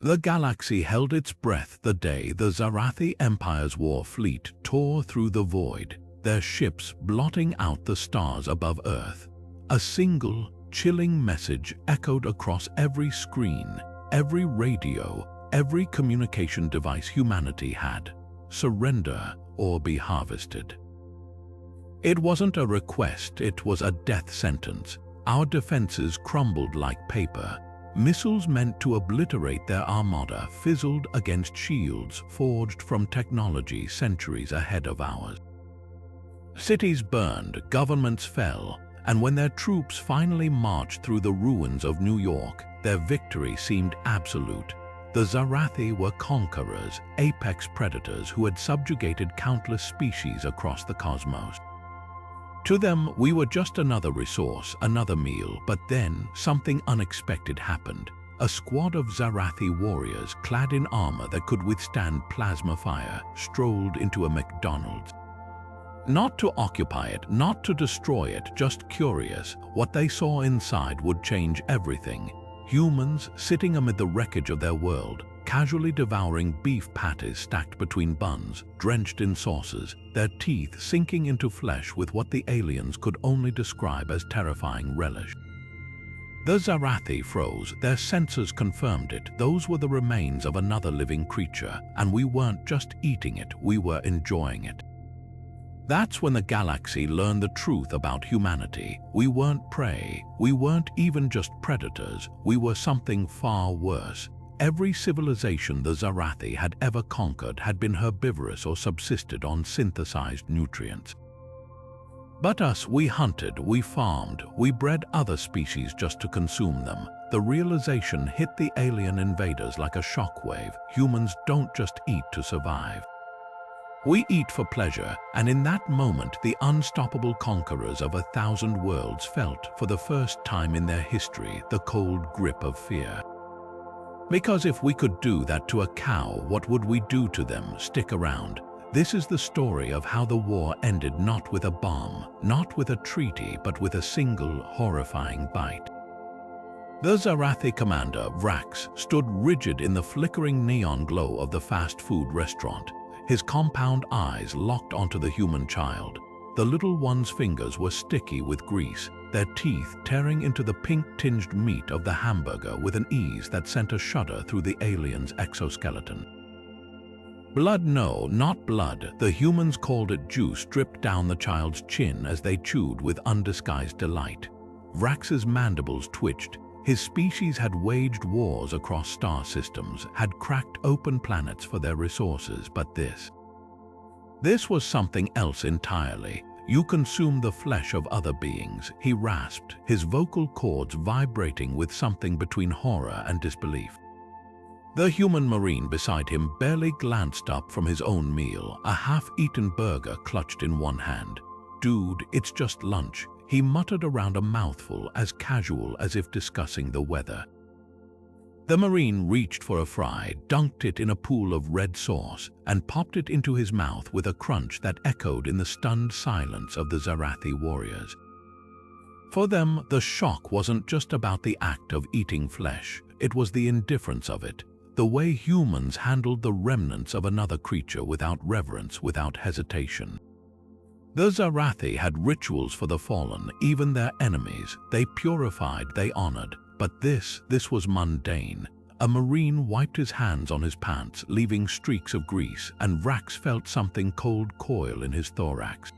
The galaxy held its breath the day the Xarathi Empire's war fleet tore through the void, their ships blotting out the stars above Earth. A single, chilling message echoed across every screen, every radio, every communication device humanity had: surrender or be harvested. It wasn't a request, it was a death sentence. Our defenses crumbled like paper. Missiles meant to obliterate their armada fizzled against shields forged from technology centuries ahead of ours. Cities burned, governments fell, and when their troops finally marched through the ruins of New York, their victory seemed absolute. The Xarathi were conquerors, apex predators who had subjugated countless species across the cosmos. To them, we were just another resource, another meal, but then something unexpected happened. A squad of Xarathi warriors, clad in armor that could withstand plasma fire, strolled into a McDonald's. Not to occupy it, not to destroy it, just curious. What they saw inside would change everything. Humans sitting amid the wreckage of their world, casually devouring beef patties stacked between buns, drenched in sauces, their teeth sinking into flesh with what the aliens could only describe as terrifying relish. The Xarathi froze, their senses confirmed it. Those were the remains of another living creature, and we weren't just eating it, we were enjoying it. That's when the galaxy learned the truth about humanity. We weren't prey, we weren't even just predators, we were something far worse. Every civilization the Xarathi had ever conquered had been herbivorous or subsisted on synthesized nutrients. But us, we hunted, we farmed, we bred other species just to consume them. The realization hit the alien invaders like a shockwave. Humans don't just eat to survive. We eat for pleasure, and in that moment the unstoppable conquerors of 1,000 worlds felt, for the first time in their history, the cold grip of fear. Because if we could do that to a cow, what would we do to them? Stick around. This is the story of how the war ended, not with a bomb, not with a treaty, but with a single, horrifying bite. The Xarathi commander, Vrax, stood rigid in the flickering neon glow of the fast food restaurant, his compound eyes locked onto the human child. The little one's fingers were sticky with grease, their teeth tearing into the pink-tinged meat of the hamburger with an ease that sent a shudder through the alien's exoskeleton. Blood? No, not blood. The humans called it juice dripped down the child's chin as they chewed with undisguised delight. Vrax's mandibles twitched. His species had waged wars across star systems, had cracked open planets for their resources, but this was something else entirely. You consume the flesh of other beings, he rasped, his vocal cords vibrating with something between horror and disbelief. The human marine beside him barely glanced up from his own meal, a half-eaten burger clutched in one hand. "Dude, it's just lunch," he muttered around a mouthful, as casual as if discussing the weather. The Marine reached for a fry, dunked it in a pool of red sauce, and popped it into his mouth with a crunch that echoed in the stunned silence of the Xarathi warriors. For them, the shock wasn't just about the act of eating flesh, it was the indifference of it, the way humans handled the remnants of another creature without reverence, without hesitation. The Xarathi had rituals for the fallen, even their enemies. They purified, they honored. But this was mundane. A Marine wiped his hands on his pants, leaving streaks of grease, and Vrax felt something cold coil in his thorax.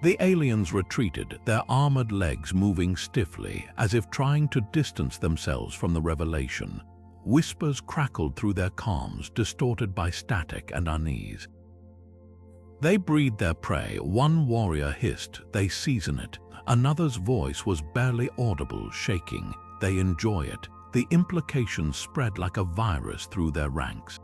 The aliens retreated, their armored legs moving stiffly, as if trying to distance themselves from the revelation. Whispers crackled through their comms, distorted by static and unease. They breed their prey. One warrior hissed, "They season it." Another's voice was barely audible, shaking, "They enjoy it." The implications spread like a virus through their ranks.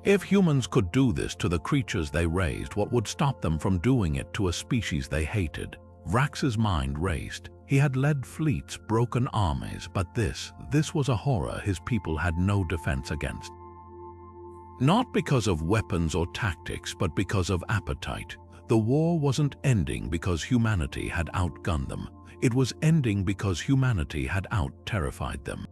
If humans could do this to the creatures they raised, what would stop them from doing it to a species they hated? Vrax's mind raced. He had led fleets, broken armies, but this was a horror his people had no defense against. Not because of weapons or tactics, but because of appetite. The war wasn't ending because humanity had outgunned them. It was ending because humanity had out-terrified them.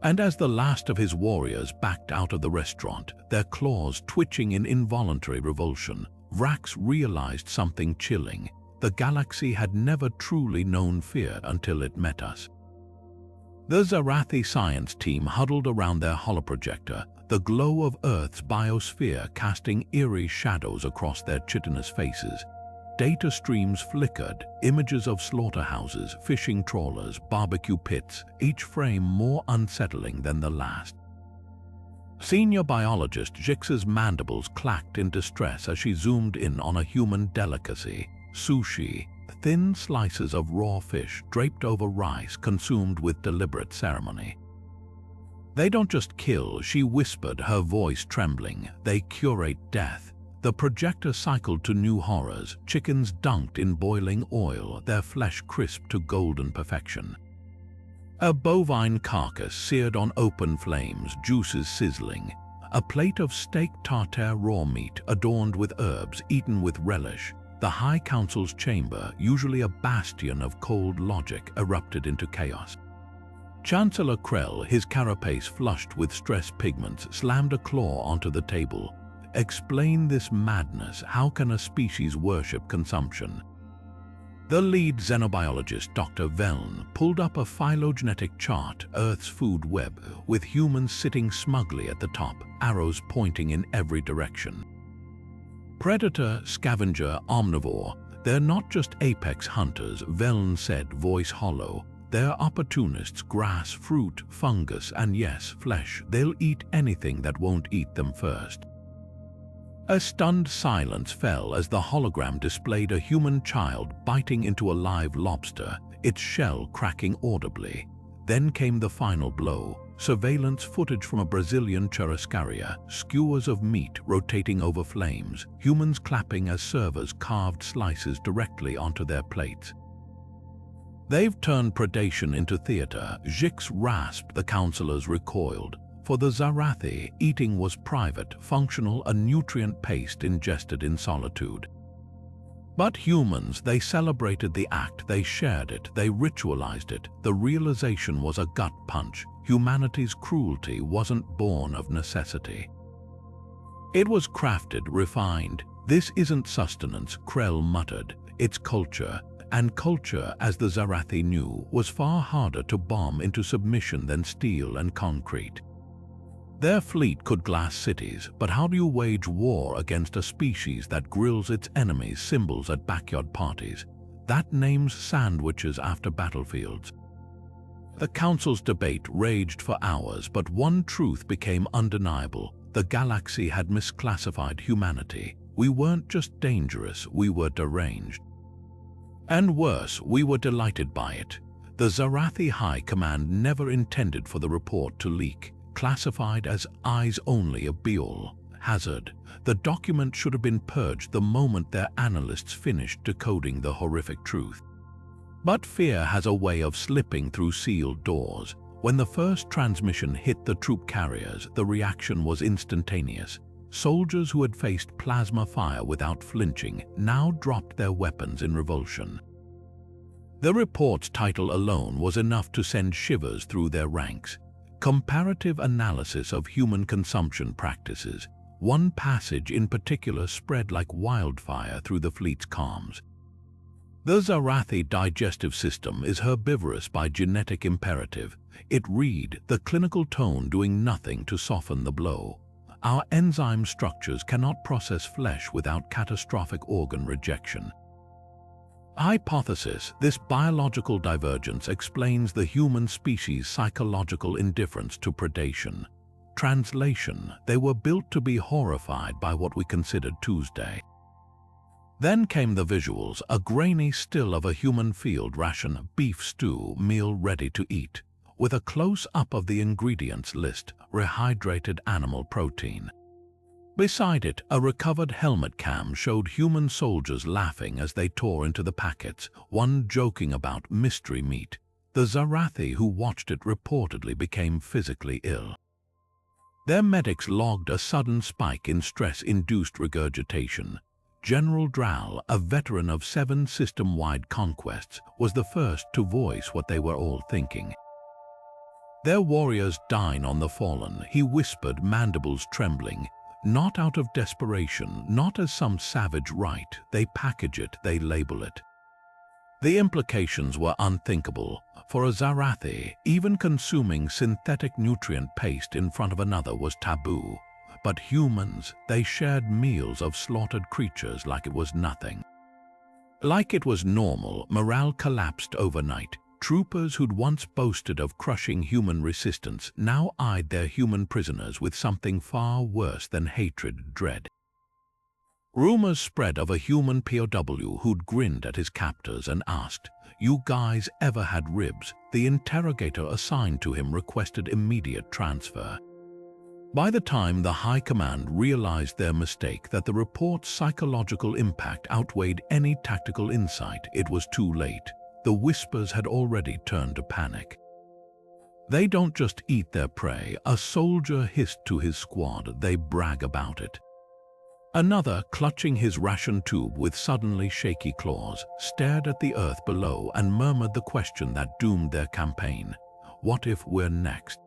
And as the last of his warriors backed out of the restaurant, their claws twitching in involuntary revulsion, Vrax realized something chilling. The galaxy had never truly known fear until it met us. The Xarathi science team huddled around their holoprojector, the glow of Earth's biosphere casting eerie shadows across their chitinous faces. Data streams flickered, images of slaughterhouses, fishing trawlers, barbecue pits, each frame more unsettling than the last. Senior biologist Jix's mandibles clacked in distress as she zoomed in on a human delicacy, sushi, thin slices of raw fish draped over rice consumed with deliberate ceremony. They don't just kill, she whispered, her voice trembling, they curate death. The projector cycled to new horrors, chickens dunked in boiling oil, their flesh crisp to golden perfection. A bovine carcass seared on open flames, juices sizzling. A plate of steak tartare raw meat adorned with herbs eaten with relish. The High Council's chamber, usually a bastion of cold logic, erupted into chaos. Chancellor Krell, his carapace flushed with stress pigments, slammed a claw onto the table. Explain this madness. How can a species worship consumption? The lead xenobiologist, Dr. Veln, pulled up a phylogenetic chart, Earth's food web, with humans sitting smugly at the top, arrows pointing in every direction. Predator, scavenger, omnivore, they're not just apex hunters, Veln said, voice hollow. They're opportunists, grass, fruit, fungus, and yes, flesh. They'll eat anything that won't eat them first. A stunned silence fell as the hologram displayed a human child biting into a live lobster, its shell cracking audibly. Then came the final blow, surveillance footage from a Brazilian churrascaria, skewers of meat rotating over flames, humans clapping as servers carved slices directly onto their plates. They've turned predation into theater, Jix rasped. The counselors recoiled. For the Xarathi, eating was private, functional, a nutrient paste ingested in solitude. But humans, they celebrated the act, they shared it, they ritualized it. The realization was a gut punch. Humanity's cruelty wasn't born of necessity. It was crafted, refined. This isn't sustenance, Krell muttered. It's culture. And culture, as the Xarathi knew, was far harder to bomb into submission than steel and concrete. Their fleet could glass cities, but how do you wage war against a species that grills its enemies' symbols at backyard parties, that names sandwiches after battlefields? The council's debate raged for hours, but one truth became undeniable. The galaxy had misclassified humanity. We weren't just dangerous, we were deranged. And worse, we were delighted by it. The Xarathi High Command never intended for the report to leak. Classified as eyes only, a biohazard, the document should have been purged the moment their analysts finished decoding the horrific truth. But fear has a way of slipping through sealed doors. When the first transmission hit the troop carriers, the reaction was instantaneous. Soldiers who had faced plasma fire without flinching now dropped their weapons in revulsion. The report's title alone was enough to send shivers through their ranks. Comparative analysis of human consumption practices. One passage in particular spread like wildfire through the fleet's comms. The Xarathi digestive system is herbivorous by genetic imperative. It read, the clinical tone doing nothing to soften the blow. Our enzyme structures cannot process flesh without catastrophic organ rejection. Hypothesis: this biological divergence explains the human species' psychological indifference to predation. Translation: they were built to be horrified by what we considered Tuesday. Then came the visuals, a grainy still of a human field ration, beef stew, meal ready to eat, with a close-up of the ingredients list, rehydrated animal protein. Beside it, a recovered helmet cam showed human soldiers laughing as they tore into the packets, one joking about mystery meat. The Xarathi who watched it reportedly became physically ill. Their medics logged a sudden spike in stress-induced regurgitation. General Dral, a veteran of 7 system-wide conquests, was the first to voice what they were all thinking. Their warriors dine on the fallen, he whispered, mandibles trembling. Not out of desperation, not as some savage rite. They package it, they label it. The implications were unthinkable. For a Xarathi, even consuming synthetic nutrient paste in front of another was taboo. But humans, they shared meals of slaughtered creatures like it was nothing. Like it was normal, morale collapsed overnight. Troopers who'd once boasted of crushing human resistance now eyed their human prisoners with something far worse than hatred, dread. Rumors spread of a human POW who'd grinned at his captors and asked, "You guys ever had ribs?" The interrogator assigned to him requested immediate transfer. By the time the High Command realized their mistake, that the report's psychological impact outweighed any tactical insight, it was too late. The whispers had already turned to panic. They don't just eat their prey, a soldier hissed to his squad, they brag about it. Another, clutching his ration tube with suddenly shaky claws, stared at the earth below and murmured the question that doomed their campaign. What if we're next?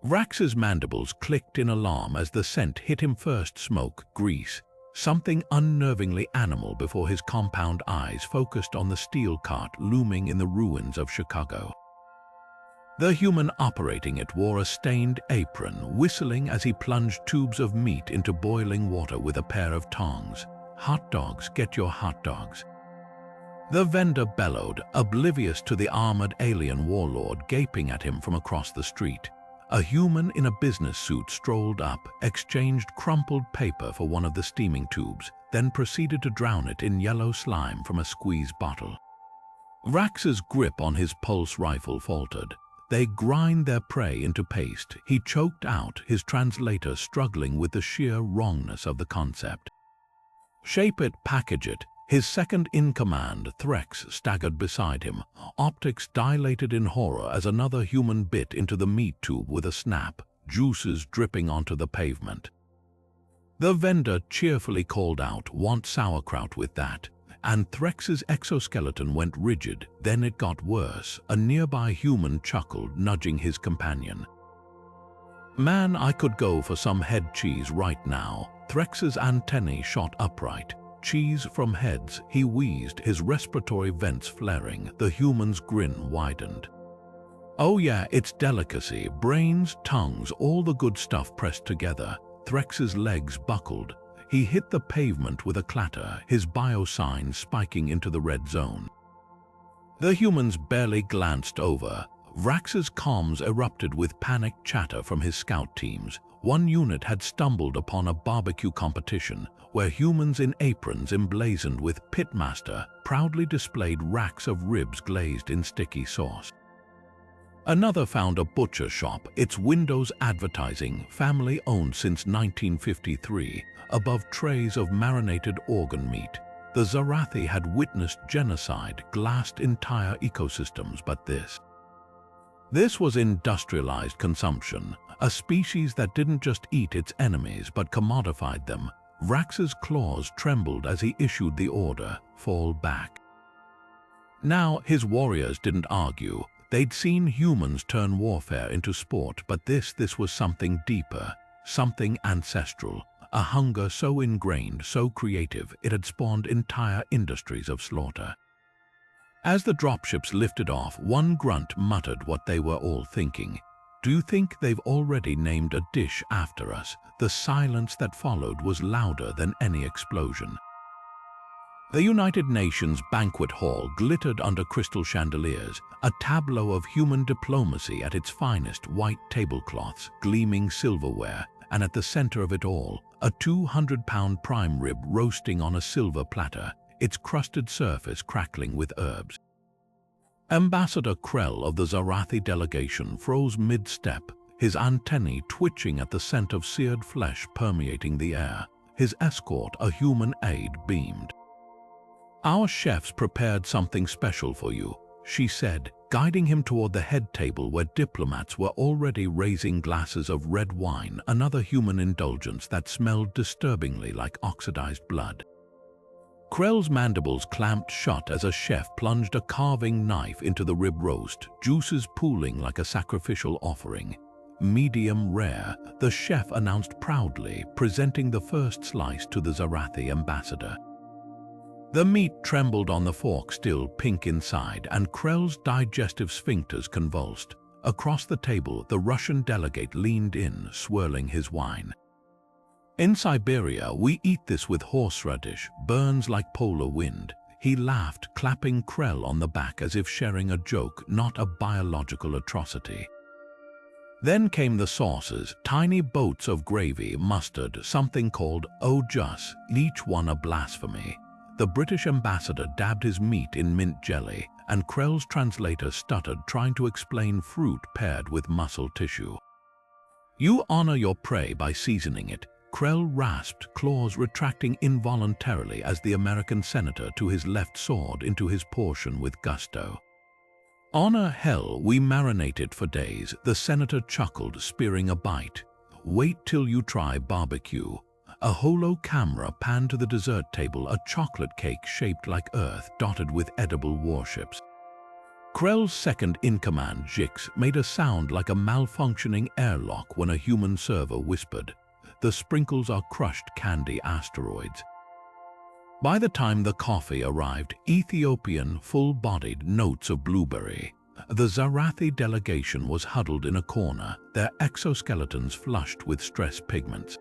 Vrax's mandibles clicked in alarm as the scent hit him first. Smoke, grease, something unnervingly animal before his compound eyes focused on the steel cart looming in the ruins of Chicago. The human operating it wore a stained apron, whistling as he plunged tubes of meat into boiling water with a pair of tongs. "Hot dogs, get your hot dogs." The vendor bellowed, oblivious to the armored alien warlord gaping at him from across the street. A human in a business suit strolled up, exchanged crumpled paper for one of the steaming tubes, then proceeded to drown it in yellow slime from a squeeze bottle. Vrax's grip on his pulse rifle faltered. They grind their prey into paste, he choked out, his translator struggling with the sheer wrongness of the concept. Shape it, package it. His second-in-command, Threx, staggered beside him, optics dilated in horror as another human bit into the meat tube with a snap, juices dripping onto the pavement. The vendor cheerfully called out, "Want sauerkraut with that?" And Threx's exoskeleton went rigid. Then it got worse. A nearby human chuckled, nudging his companion. "Man, I could go for some head cheese right now." Threx's antennae shot upright. "Cheese from heads," he wheezed, his respiratory vents flaring. The human's grin widened. "Oh yeah, it's delicacy. Brains, tongues, all the good stuff pressed together." Threx's legs buckled. He hit the pavement with a clatter, his biosign spiking into the red zone. The humans barely glanced over. Vrax's comms erupted with panicked chatter from his scout teams. One unit had stumbled upon a barbecue competition where humans in aprons emblazoned with Pitmaster proudly displayed racks of ribs glazed in sticky sauce. Another found a butcher shop, its windows advertising, family-owned since 1953, above trays of marinated organ meat. The Xarathi had witnessed genocide, glassed entire ecosystems, but this was industrialized consumption, a species that didn't just eat its enemies but commodified them. Vrax's claws trembled as he issued the order, "Fall back." Now, his warriors didn't argue. They'd seen humans turn warfare into sport, but this was something deeper, something ancestral, a hunger so ingrained, so creative, it had spawned entire industries of slaughter. As the dropships lifted off, one grunt muttered what they were all thinking. "Do you think they've already named a dish after us?" The silence that followed was louder than any explosion. The United Nations banquet hall glittered under crystal chandeliers, a tableau of human diplomacy at its finest, white tablecloths, gleaming silverware, and at the center of it all, a 200-pound prime rib roasting on a silver platter, its crusted surface crackling with herbs. Ambassador Krell of the Xarathi delegation froze mid-step, his antennae twitching at the scent of seared flesh permeating the air. His escort, a human aide, beamed. "Our chefs prepared something special for you," she said, guiding him toward the head table where diplomats were already raising glasses of red wine, another human indulgence that smelled disturbingly like oxidized blood. Krell's mandibles clamped shut as a chef plunged a carving knife into the rib roast, juices pooling like a sacrificial offering. "Medium rare," the chef announced proudly, presenting the first slice to the Xarathi ambassador. The meat trembled on the fork, still pink inside, and Krell's digestive sphincters convulsed. Across the table, the Russian delegate leaned in, swirling his wine. "In Siberia, we eat this with horseradish, burns like polar wind." He laughed, clapping Krell on the back as if sharing a joke, not a biological atrocity. Then came the sauces, tiny boats of gravy, mustard, something called au jus, each one a blasphemy. The British ambassador dabbed his meat in mint jelly, and Krell's translator stuttered, trying to explain fruit paired with muscle tissue. "You honor your prey by seasoning it," Krell rasped, claws retracting involuntarily as the American senator to his left soared into his portion with gusto. "Honor hell, we marinate it for days," the senator chuckled, spearing a bite. "Wait till you try barbecue." A holo camera panned to the dessert table, a chocolate cake shaped like Earth, dotted with edible warships. Krell's second-in-command, Jix, made a sound like a malfunctioning airlock when a human server whispered, "The sprinkles are crushed candy asteroids." By the time the coffee arrived, Ethiopian, full-bodied notes of blueberry. The Xarathi delegation was huddled in a corner, their exoskeletons flushed with stress pigments.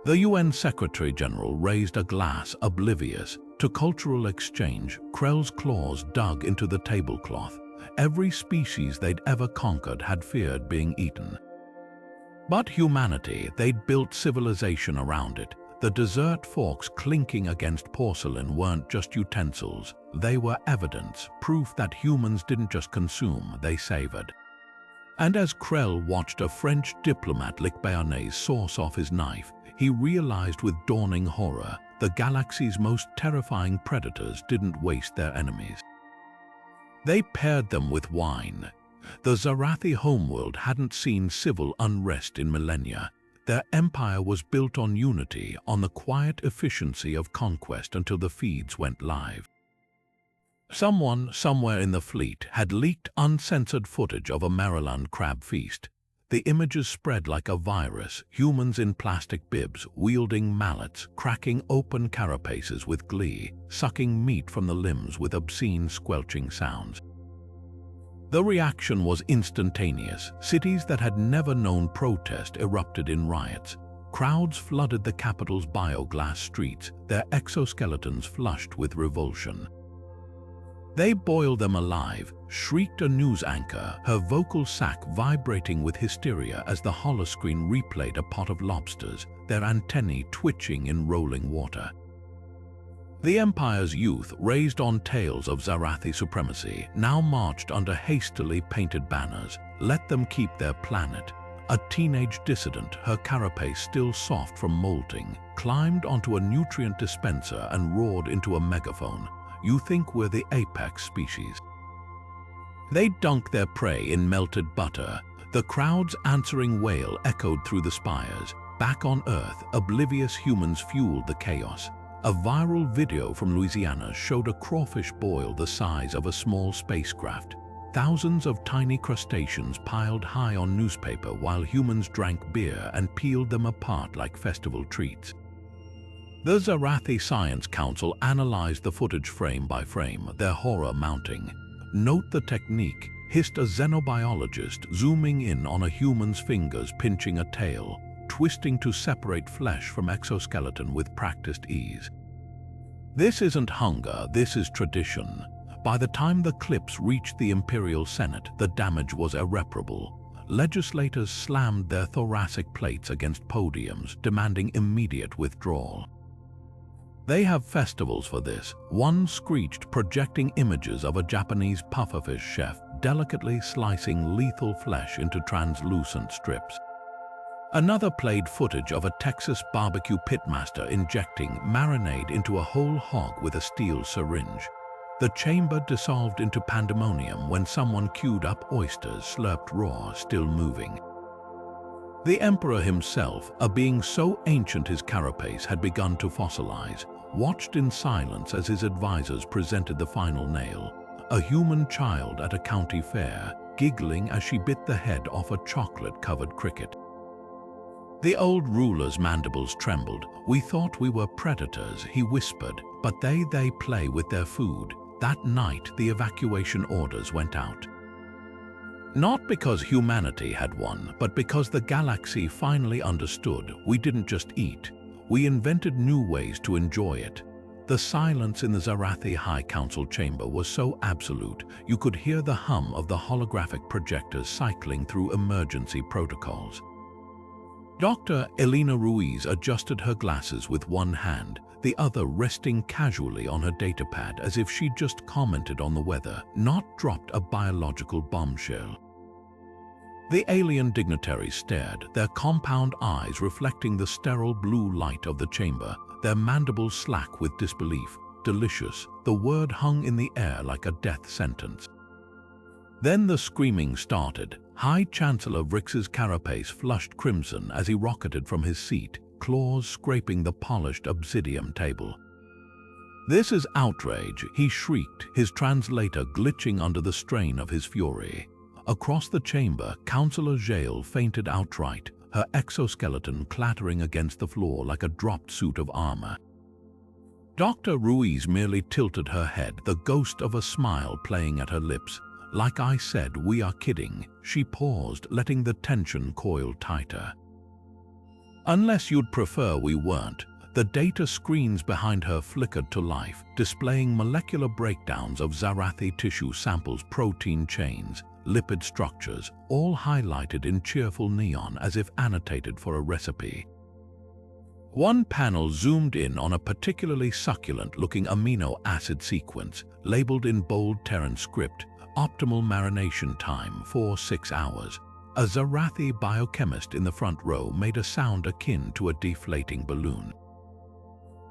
The UN Secretary-General raised a glass, oblivious to cultural exchange. Krell's claws dug into the tablecloth. Every species they'd ever conquered had feared being eaten. But humanity, they'd built civilization around it. The dessert forks clinking against porcelain weren't just utensils. They were evidence, proof that humans didn't just consume, they savored. And as Krell watched a French diplomat lick béarnaise sauce off his knife, he realized with dawning horror, the galaxy's most terrifying predators didn't waste their enemies. They paired them with wine. The Xarathi homeworld hadn't seen civil unrest in millennia. Their empire was built on unity, on the quiet efficiency of conquest until the feeds went live. Someone, somewhere in the fleet, had leaked uncensored footage of a Maryland crab feast. The images spread like a virus, humans in plastic bibs, wielding mallets, cracking open carapaces with glee, sucking meat from the limbs with obscene squelching sounds. The reaction was instantaneous. Cities that had never known protest erupted in riots. Crowds flooded the capital's bioglass streets, their exoskeletons flushed with revulsion. "They boiled them alive," shrieked a news anchor, her vocal sac vibrating with hysteria as the holoscreen replayed a pot of lobsters, their antennae twitching in rolling water. The Empire's youth, raised on tales of Xarathi supremacy, now marched under hastily painted banners. Let them keep their planet. A teenage dissident, her carapace still soft from molting, climbed onto a nutrient dispenser and roared into a megaphone. "You think we're the apex species?" They dunked their prey in melted butter. The crowd's answering wail echoed through the spires. Back on Earth, oblivious humans fueled the chaos. A viral video from Louisiana showed a crawfish boil the size of a small spacecraft. Thousands of tiny crustaceans piled high on newspaper while humans drank beer and peeled them apart like festival treats. The Xarathi Science Council analyzed the footage frame by frame, their horror mounting. "Note the technique," hissed a xenobiologist, zooming in on a human's fingers pinching a tail, twisting to separate flesh from exoskeleton with practiced ease. This isn't hunger, this is tradition. By the time the clips reached the Imperial Senate, the damage was irreparable. Legislators slammed their thoracic plates against podiums, demanding immediate withdrawal. They have festivals for this. One screeched, projecting images of a Japanese pufferfish chef delicately slicing lethal flesh into translucent strips. Another played footage of a Texas barbecue pitmaster injecting marinade into a whole hog with a steel syringe. The chamber dissolved into pandemonium when someone queued up oysters slurped raw, still moving. The emperor himself, a being so ancient his carapace had begun to fossilize, watched in silence as his advisors presented the final nail, a human child at a county fair, giggling as she bit the head off a chocolate-covered cricket. The old ruler's mandibles trembled. "We thought we were predators," he whispered, "but they play with their food." That night, the evacuation orders went out. Not because humanity had won, but because the galaxy finally understood we didn't just eat, we invented new ways to enjoy it. The silence in the Xarathi High Council chamber was so absolute, you could hear the hum of the holographic projectors cycling through emergency protocols. Dr. Elena Ruiz adjusted her glasses with one hand, the other resting casually on her datapad as if she'd just commented on the weather, not dropped a biological bombshell. The alien dignitaries stared, their compound eyes reflecting the sterile blue light of the chamber, their mandibles slack with disbelief. Delicious, the word hung in the air like a death sentence. Then the screaming started. High Chancellor Vrix's carapace flushed crimson as he rocketed from his seat, claws scraping the polished obsidian table. "This is outrage," he shrieked, his translator glitching under the strain of his fury. Across the chamber, Councillor Jael fainted outright, her exoskeleton clattering against the floor like a dropped suit of armor. Dr. Ruiz merely tilted her head, the ghost of a smile playing at her lips. "Like I said, we are kidding." She paused, letting the tension coil tighter. "Unless you'd prefer we weren't." The data screens behind her flickered to life, displaying molecular breakdowns of Xarathi tissue samples, protein chains, lipid structures, all highlighted in cheerful neon as if annotated for a recipe. One panel zoomed in on a particularly succulent-looking amino acid sequence, labeled in bold Terran script, "Optimal marination time, 4-6 hours." A Xarathi biochemist in the front row made a sound akin to a deflating balloon.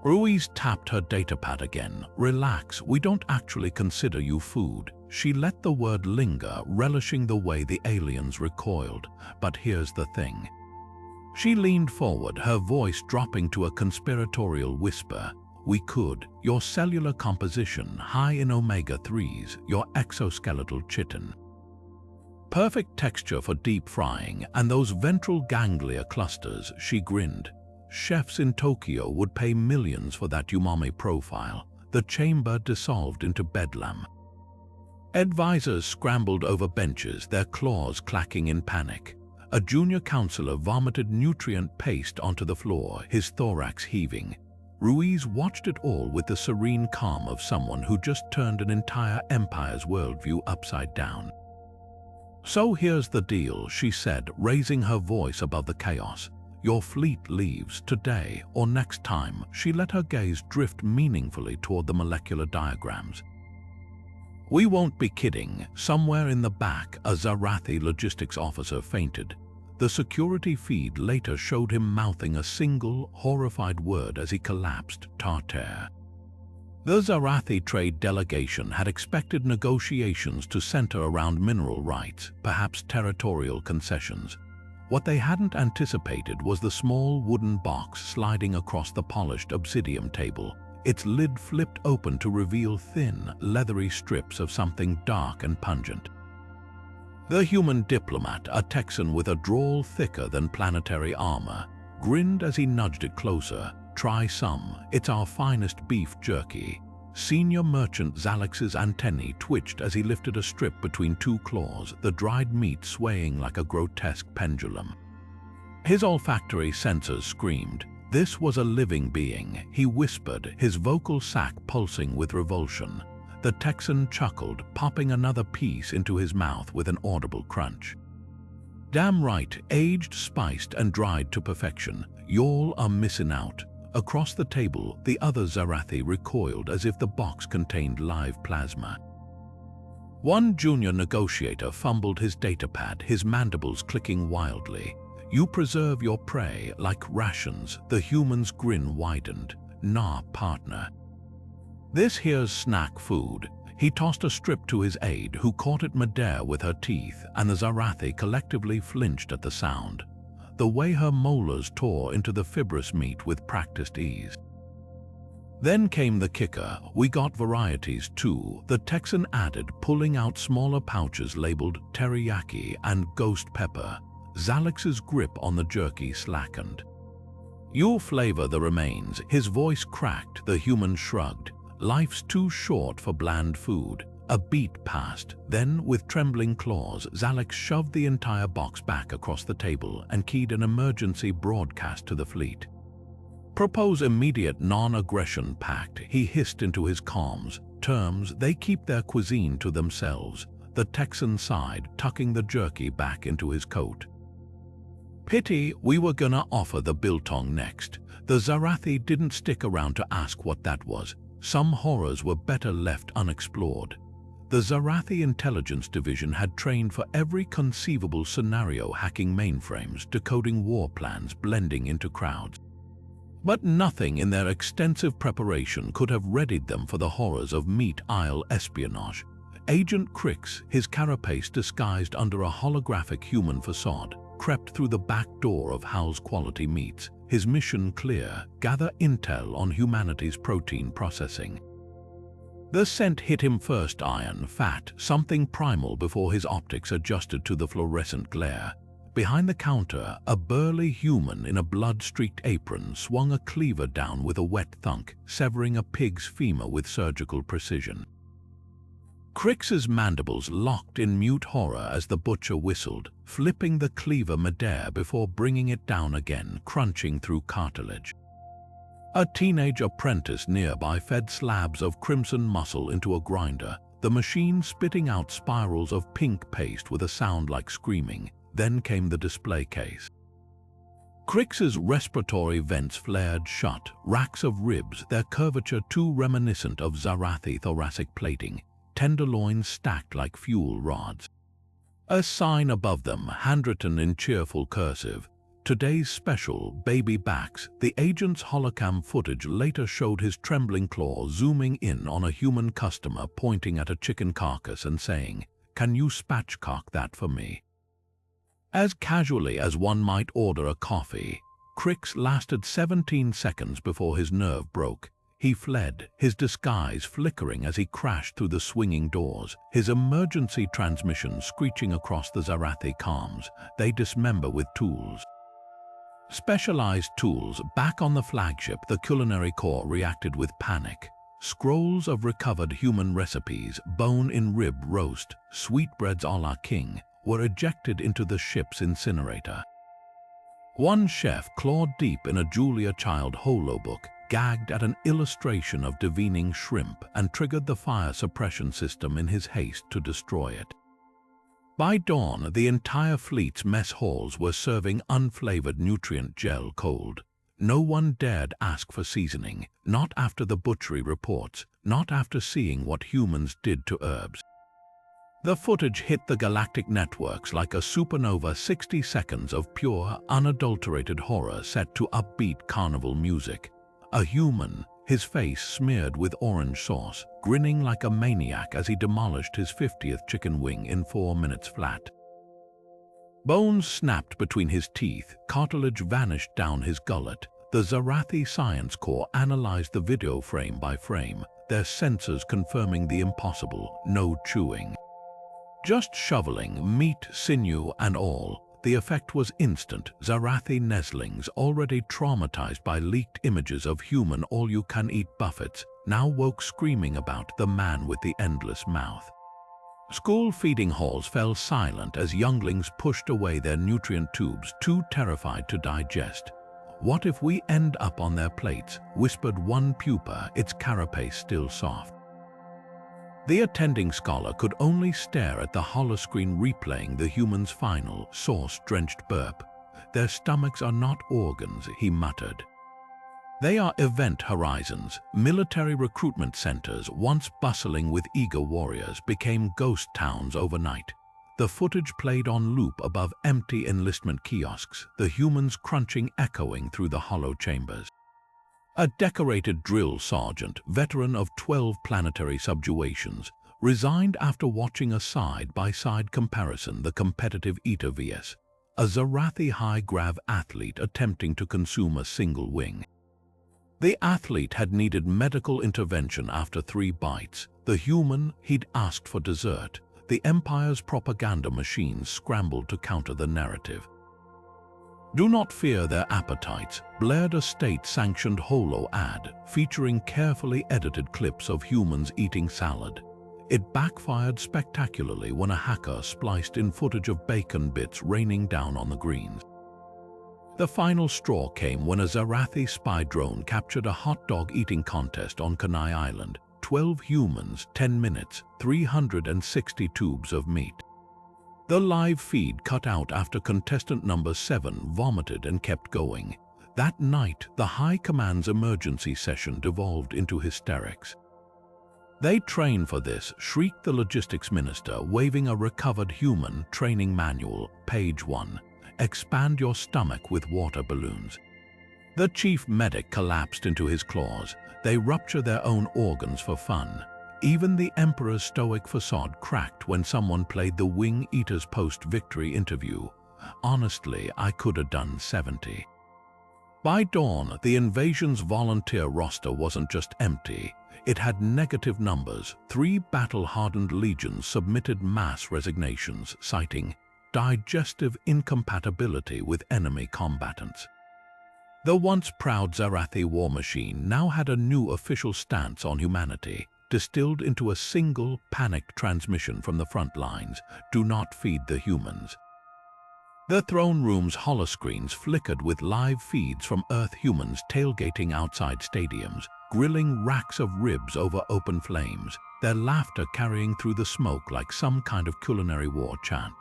Ruiz tapped her datapad again. "Relax, we don't actually consider you food." She let the word linger, relishing the way the aliens recoiled. "But here's the thing." She leaned forward, her voice dropping to a conspiratorial whisper. "We could. Your cellular composition, high in omega-3s, your exoskeletal chitin. Perfect texture for deep frying, and those ventral ganglia clusters," she grinned. "Chefs in Tokyo would pay millions for that umami profile." The chamber dissolved into bedlam. Advisors scrambled over benches, their claws clacking in panic. A junior counselor vomited nutrient paste onto the floor, his thorax heaving. Ruiz watched it all with the serene calm of someone who just turned an entire empire's worldview upside down. "So here's the deal," she said, raising her voice above the chaos. "Your fleet leaves today or next time." She let her gaze drift meaningfully toward the molecular diagrams. "We won't be kidding." Somewhere in the back, a Xarathi logistics officer fainted. The security feed later showed him mouthing a single, horrified word as he collapsed: "Tartare." The Xarathi trade delegation had expected negotiations to center around mineral rights, perhaps territorial concessions. What they hadn't anticipated was the small wooden box sliding across the polished obsidian table, its lid flipped open to reveal thin, leathery strips of something dark and pungent. The human diplomat, a Texan with a drawl thicker than planetary armor, grinned as he nudged it closer. "Try some. It's our finest beef jerky." Senior merchant Zalex's antennae twitched as he lifted a strip between two claws, the dried meat swaying like a grotesque pendulum. His olfactory sensors screamed. This was a living being, he whispered, his vocal sac pulsing with revulsion. The Texan chuckled, popping another piece into his mouth with an audible crunch. "Damn right, aged, spiced, and dried to perfection. Y'all are missing out." Across the table, the other Xarathi recoiled as if the box contained live plasma. One junior negotiator fumbled his datapad, his mandibles clicking wildly. "You preserve your prey like rations." The human's grin widened. "Nah, partner. This here's snack food." He tossed a strip to his aide, who caught it midair with her teeth, and the Xarathi collectively flinched at the sound. The way her molars tore into the fibrous meat with practiced ease. Then came the kicker. We got varieties too, the Texan added, pulling out smaller pouches labeled teriyaki and ghost pepper. Zalex's grip on the jerky slackened. "You'll flavor the remains." His voice cracked, the human shrugged. "Life's too short for bland food." A beat passed. Then, with trembling claws, Zalex shoved the entire box back across the table and keyed an emergency broadcast to the fleet. "Propose immediate non-aggression pact," he hissed into his comms. "Terms, they keep their cuisine to themselves." The Texan sighed, tucking the jerky back into his coat. "Pity, we were gonna offer the biltong next." The Xarathi didn't stick around to ask what that was. Some horrors were better left unexplored. The Xarathi Intelligence Division had trained for every conceivable scenario, hacking mainframes, decoding war plans, blending into crowds. But nothing in their extensive preparation could have readied them for the horrors of meat aisle espionage. Agent Crix, his carapace disguised under a holographic human facade, crept through the back door of Hal's Quality Meats. His mission clear: gather intel on humanity's protein processing. The scent hit him first: iron, fat, something primal before his optics adjusted to the fluorescent glare. Behind the counter, a burly human in a blood-streaked apron swung a cleaver down with a wet thunk, severing a pig's femur with surgical precision. Crix's mandibles locked in mute horror as the butcher whistled, flipping the cleaver midair before bringing it down again, crunching through cartilage. A teenage apprentice nearby fed slabs of crimson muscle into a grinder, the machine spitting out spirals of pink paste with a sound like screaming. Then came the display case. Crix's respiratory vents flared shut, racks of ribs, their curvature too reminiscent of Xarathi thoracic plating, tenderloins stacked like fuel rods. A sign above them, handwritten in cheerful cursive: "Today's special, baby backs." The agent's holocam footage later showed his trembling claw zooming in on a human customer, pointing at a chicken carcass and saying, "Can you spatchcock that for me?" As casually as one might order a coffee, Crix lasted 17 seconds before his nerve broke. He fled, his disguise flickering as he crashed through the swinging doors, his emergency transmission screeching across the Xarathi comms. They dismember with tools. Specialized tools. Back on the flagship, the culinary corps reacted with panic. Scrolls of recovered human recipes, bone-in-rib roast, sweetbreads a la king, were ejected into the ship's incinerator. One chef, clawed deep in a Julia Child holobook, gagged at an illustration of devening shrimp and triggered the fire suppression system in his haste to destroy it. By dawn, the entire fleet's mess halls were serving unflavored nutrient gel cold. No one dared ask for seasoning, not after the butchery reports, not after seeing what humans did to herbs. The footage hit the galactic networks like a supernova, 60 seconds of pure, unadulterated horror set to upbeat carnival music. A human, his face smeared with orange sauce, grinning like a maniac as he demolished his 50th chicken wing in 4 minutes flat. Bones snapped between his teeth, cartilage vanished down his gullet. The Xarathi Science Corps analyzed the video frame by frame, their sensors confirming the impossible: no chewing. Just shoveling, meat, sinew, and all. The effect was instant. Xarathi nestlings, already traumatized by leaked images of human all-you-can-eat buffets, now woke screaming about the man with the endless mouth. School feeding halls fell silent as younglings pushed away their nutrient tubes, too terrified to digest. "What if we end up on their plates?" whispered one pupa, its carapace still soft. The attending scholar could only stare at the holoscreen replaying the human's final, sauce-drenched burp. "Their stomachs are not organs," he muttered. "They are event horizons." Military recruitment centers, once bustling with eager warriors, became ghost towns overnight. The footage played on loop above empty enlistment kiosks, the humans crunching echoing through the hollow chambers. A decorated drill sergeant, veteran of 12 planetary subjugations, resigned after watching a side-by-side comparison, the competitive eater vs. a Xarathi high-grav athlete attempting to consume a single wing. The athlete had needed medical intervention after 3 bites. The human, he'd asked for dessert. The Empire's propaganda machines scrambled to counter the narrative. Do not fear their appetites, blared a state-sanctioned holo ad featuring carefully edited clips of humans eating salad. It backfired spectacularly when a hacker spliced in footage of bacon bits raining down on the greens. The final straw came when a Xarathi spy drone captured a hot dog eating contest on Kenai Island. 12 humans, 10 minutes, 360 tubes of meat. The live feed cut out after contestant number 7 vomited and kept going. That night, the High Command's emergency session devolved into hysterics. They train for this, shrieked the logistics minister, waving a recovered human training manual, page 1. Expand your stomach with water balloons. The chief medic collapsed into his claws. They rupture their own organs for fun. Even the Emperor's stoic facade cracked when someone played the Wing Eater's post-victory interview. Honestly, I could have done 70. By dawn, the invasion's volunteer roster wasn't just empty. It had negative numbers. 3 battle-hardened legions submitted mass resignations, citing digestive incompatibility with enemy combatants. The once proud Xarathi war machine now had a new official stance on humanity, distilled into a single, panicked transmission from the front lines: do not feed the humans. The throne room's holoscreens flickered with live feeds from Earth humans tailgating outside stadiums, grilling racks of ribs over open flames, their laughter carrying through the smoke like some kind of culinary war chant.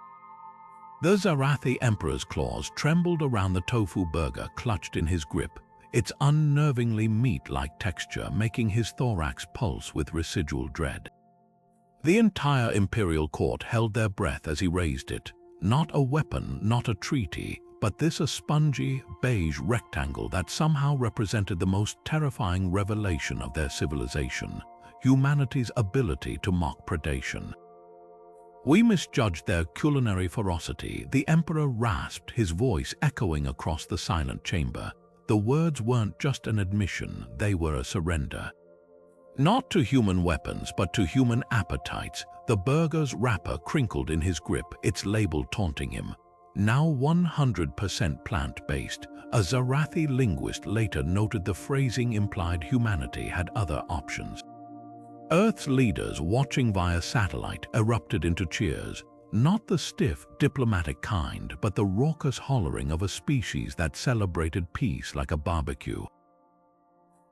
The Xarathi Emperor's claws trembled around the tofu burger clutched in his grip, its unnervingly meat-like texture making his thorax pulse with residual dread. The entire imperial court held their breath as he raised it. Not a weapon, not a treaty, but a spongy, beige rectangle that somehow represented the most terrifying revelation of their civilization: humanity's ability to mock predation. We misjudged their culinary ferocity, the Emperor rasped, his voice echoing across the silent chamber. The words weren't just an admission, they were a surrender. Not to human weapons, but to human appetites. The burger's wrapper crinkled in his grip, its label taunting him. Now 100% plant-based, a Xarathi linguist later noted the phrasing implied humanity had other options. Earth's leaders, watching via satellite, erupted into cheers. Not the stiff, diplomatic kind, but the raucous hollering of a species that celebrated peace like a barbecue.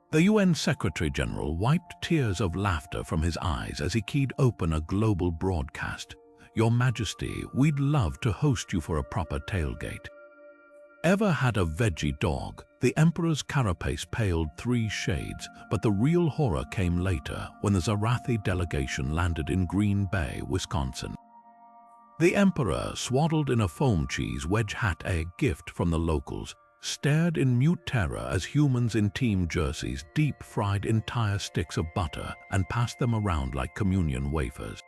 The UN Secretary-General wiped tears of laughter from his eyes as he keyed open a global broadcast. Your Majesty, we'd love to host you for a proper tailgate. Ever had a veggie dog? The Emperor's carapace paled 3 shades, but the real horror came later when the Xarathi delegation landed in Green Bay, Wisconsin. The Emperor, swaddled in a foam cheese wedge hat, a gift from the locals, stared in mute terror as humans in team jerseys deep-fried entire sticks of butter and passed them around like communion wafers.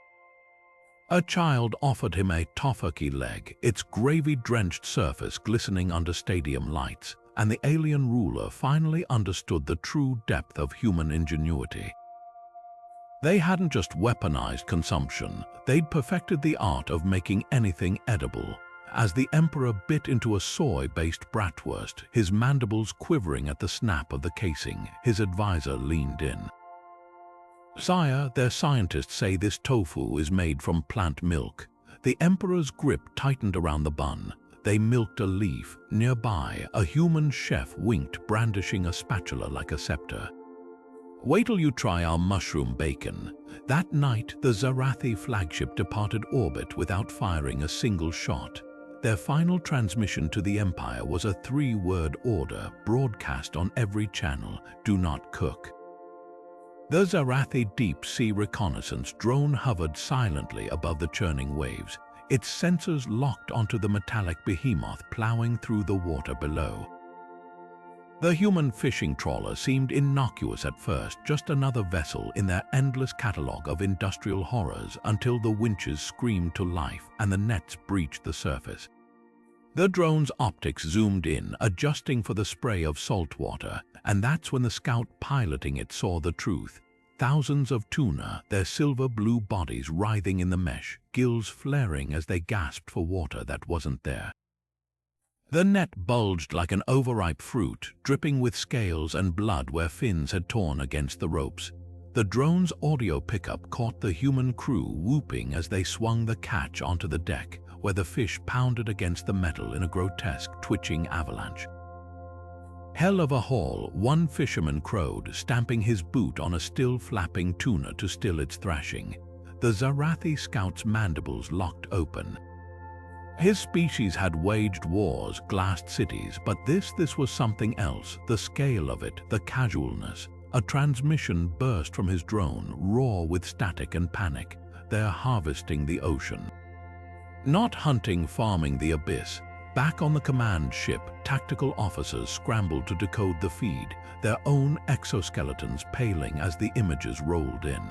A child offered him a tofurkey leg, its gravy-drenched surface glistening under stadium lights, and the alien ruler finally understood the true depth of human ingenuity. They hadn't just weaponized consumption, they'd perfected the art of making anything edible. As the Emperor bit into a soy-based bratwurst, his mandibles quivering at the snap of the casing, his advisor leaned in. Sire, their scientists say this tofu is made from plant milk. The Emperor's grip tightened around the bun. They milked a leaf. Nearby, a human chef winked, brandishing a spatula like a scepter. Wait till you try our mushroom bacon. That night, the Xarathi flagship departed orbit without firing a single shot. Their final transmission to the Empire was a 3-word order broadcast on every channel: do not cook. The Xarathi deep-sea reconnaissance drone hovered silently above the churning waves, its sensors locked onto the metallic behemoth plowing through the water below. The human fishing trawler seemed innocuous at first, just another vessel in their endless catalogue of industrial horrors, until the winches screamed to life and the nets breached the surface. The drone's optics zoomed in, adjusting for the spray of salt water, And that's when the scout piloting it saw the truth. Thousands of tuna, their silver-blue bodies writhing in the mesh, gills flaring as they gasped for water that wasn't there. The net bulged like an overripe fruit, dripping with scales and blood where fins had torn against the ropes. The drone's audio pickup caught the human crew whooping as they swung the catch onto the deck, where the fish pounded against the metal in a grotesque, twitching avalanche. Hell of a haul, one fisherman crowed, stamping his boot on a still flapping tuna to still its thrashing. The Xarathi scout's mandibles locked open. His species had waged wars, glassed cities, but this was something else. The scale of it, the casualness. A transmission burst from his drone, raw with static and panic. They're harvesting the ocean. Not hunting, farming the abyss. Back on the command ship, tactical officers scrambled to decode the feed, their own exoskeletons paling as the images rolled in.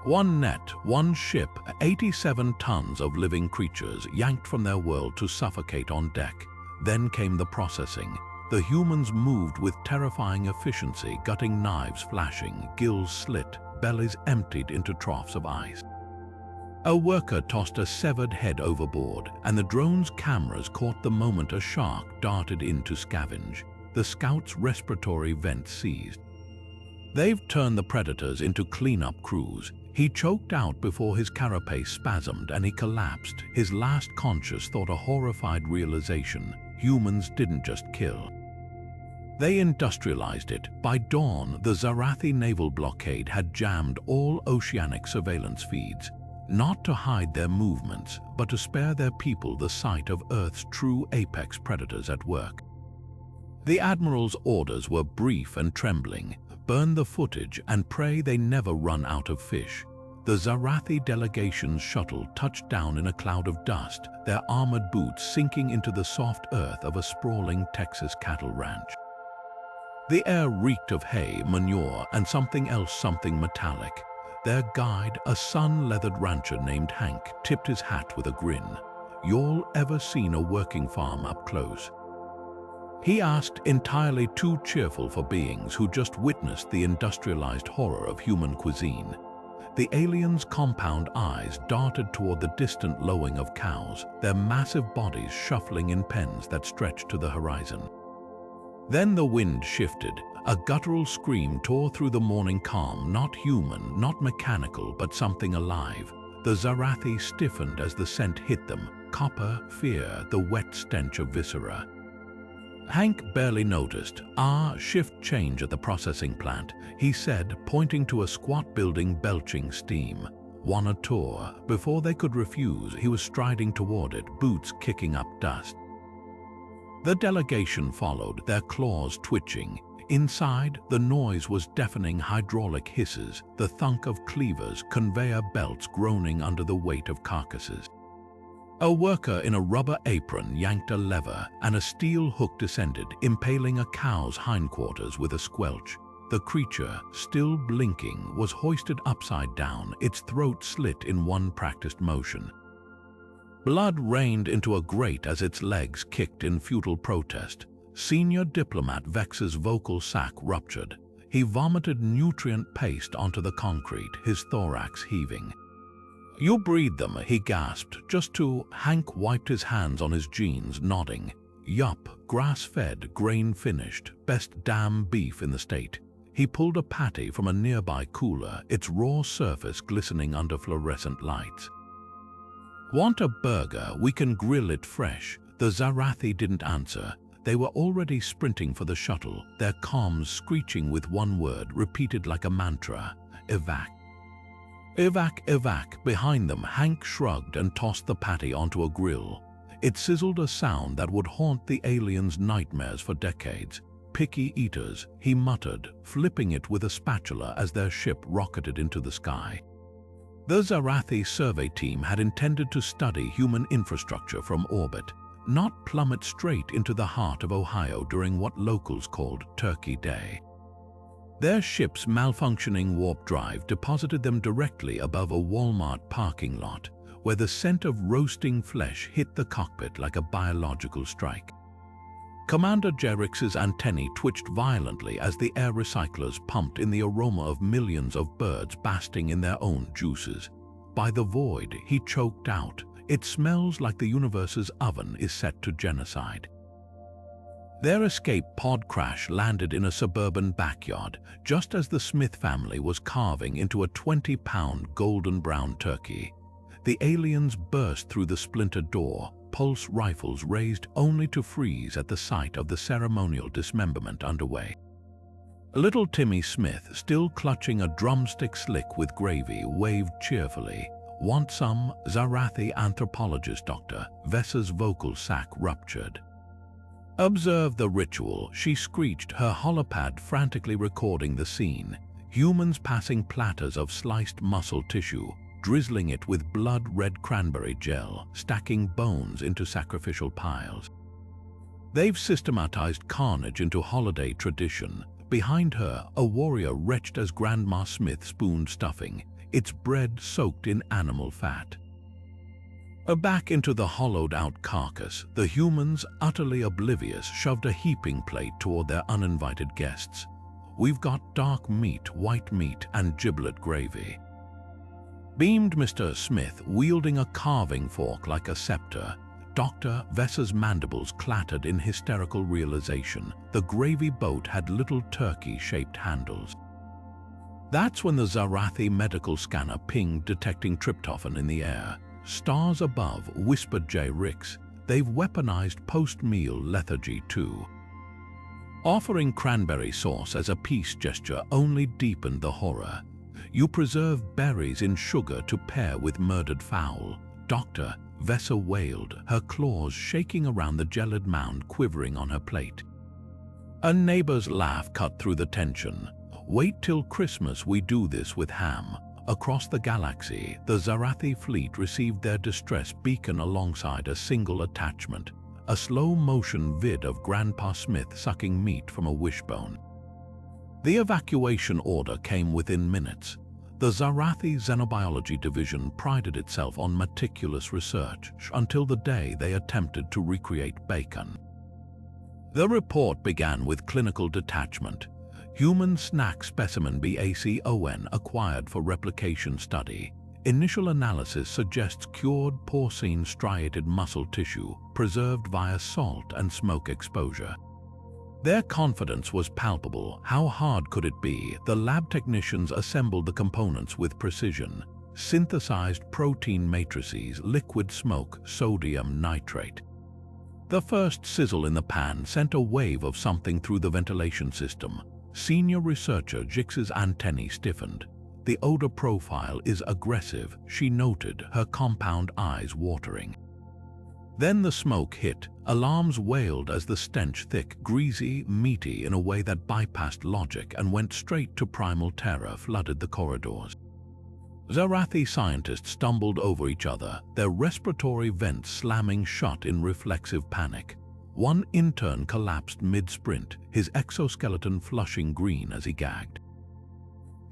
One net, one ship, 87 tons of living creatures yanked from their world to suffocate on deck. Then came the processing. The humans moved with terrifying efficiency, gutting knives flashing, gills slit, bellies emptied into troughs of ice. A worker tossed a severed head overboard, and the drone's cameras caught the moment a shark darted in to scavenge. The scout's respiratory vents seized. They've turned the predators into cleanup crews. He choked out before his carapace spasmed and he collapsed, his last conscious thought a horrified realization. Humans didn't just kill. They industrialized it. By dawn, the Xarathi naval blockade had jammed all oceanic surveillance feeds, not to hide their movements, but to spare their people the sight of Earth's true apex predators at work. The Admiral's orders were brief and trembling. Burn the footage and pray they never run out of fish. The Xarathi delegation's shuttle touched down in a cloud of dust, their armored boots sinking into the soft earth of a sprawling Texas cattle ranch. The air reeked of hay, manure, and something else, something metallic. Their guide, a sun-leathered rancher named Hank, tipped his hat with a grin. "Y'all ever seen a working farm up close?" He asked, entirely too cheerful for beings who just witnessed the industrialized horror of human cuisine. The aliens' compound eyes darted toward the distant lowing of cows, their massive bodies shuffling in pens that stretched to the horizon. Then the wind shifted. A guttural scream tore through the morning calm, not human, not mechanical, but something alive. The Xarathi stiffened as the scent hit them. Copper, fear, the wet stench of viscera. Hank barely noticed. Shift change at the processing plant, he said, pointing to a squat building belching steam. "Want a tour?" Before they could refuse, he was striding toward it, boots kicking up dust. The delegation followed, their claws twitching. Inside, the noise was deafening hydraulic hisses, the thunk of cleavers, conveyor belts groaning under the weight of carcasses. A worker in a rubber apron yanked a lever, and a steel hook descended, impaling a cow's hindquarters with a squelch. The creature, still blinking, was hoisted upside down, its throat slit in one practiced motion. Blood rained into a grate as its legs kicked in futile protest. Senior diplomat Vex's vocal sac ruptured. He vomited nutrient paste onto the concrete, his thorax heaving. "You breed them," he gasped, just to. Hank wiped his hands on his jeans, nodding. "Yup, grass-fed, grain-finished, best damn beef in the state." He pulled a patty from a nearby cooler, its raw surface glistening under fluorescent lights. "Want a burger? We can grill it fresh." The Xarathi didn't answer. They were already sprinting for the shuttle, their comms screeching with one word, repeated like a mantra: "Evac." "Evac, evac." Behind them, Hank shrugged and tossed the patty onto a grill. It sizzled a sound that would haunt the aliens' nightmares for decades. "Picky eaters," he muttered, flipping it with a spatula as their ship rocketed into the sky. The Xarathi survey team had intended to study human infrastructure from orbit, not plummet straight into the heart of Ohio during what locals called Turkey Day. Their ship's malfunctioning warp drive deposited them directly above a Walmart parking lot, where the scent of roasting flesh hit the cockpit like a biological strike. Commander Jerix's antennae twitched violently as the air recyclers pumped in the aroma of millions of birds basking in their own juices. By the void, he choked out. It smells like the universe's oven is set to genocide. Their escape pod crash landed in a suburban backyard, just as the Smith family was carving into a 20-pound golden brown turkey. The aliens burst through the splintered door, pulse rifles raised only to freeze at the sight of the ceremonial dismemberment underway. Little Timmy Smith, still clutching a drumstick slick with gravy, waved cheerfully. "Want some?" Xarathi anthropologist Dr. Vessa's vocal sac ruptured. "Observe the ritual," she screeched, her holopad frantically recording the scene. Humans passing platters of sliced muscle tissue, drizzling it with blood-red cranberry gel, stacking bones into sacrificial piles. They've systematized carnage into holiday tradition. Behind her, a warrior wretched as Grandma Smith spooned stuffing, its bread soaked in animal fat. Back into the hollowed-out carcass, the humans, utterly oblivious, shoved a heaping plate toward their uninvited guests. "We've got dark meat, white meat, and giblet gravy," beamed Mr. Smith, wielding a carving fork like a scepter. Dr. Vessa's mandibles clattered in hysterical realization. The gravy boat had little turkey-shaped handles. That's when the Xarathi medical scanner pinged, detecting tryptophan in the air. "Stars above," whispered J. Ricks. "They've weaponized post-meal lethargy too." Offering cranberry sauce as a peace gesture only deepened the horror. "You preserve berries in sugar to pair with murdered fowl," Dr. Vessa wailed, her claws shaking around the gelid mound quivering on her plate. A neighbor's laugh cut through the tension. "Wait till Christmas, we do this with ham." Across the galaxy, the Xarathi fleet received their distress beacon alongside a single attachment, a slow-motion vid of Grandpa Smith sucking meat from a wishbone. The evacuation order came within minutes. The Xarathi Xenobiology Division prided itself on meticulous research until the day they attempted to recreate bacon. The report began with clinical detachment. Human snack specimen BACON acquired for replication study. Initial analysis suggests cured porcine striated muscle tissue preserved via salt and smoke exposure. Their confidence was palpable. How hard could it be? The lab technicians assembled the components with precision. Synthesized protein matrices, liquid smoke, sodium nitrate. The first sizzle in the pan sent a wave of something through the ventilation system. Senior researcher Jix's antennae stiffened. "The odor profile is aggressive," she noted, her compound eyes watering. Then the smoke hit. Alarms wailed as the stench, thick, greasy, meaty in a way that bypassed logic and went straight to primal terror, flooded the corridors. Xarathi scientists stumbled over each other, their respiratory vents slamming shut in reflexive panic. One intern collapsed mid-sprint, his exoskeleton flushing green as he gagged.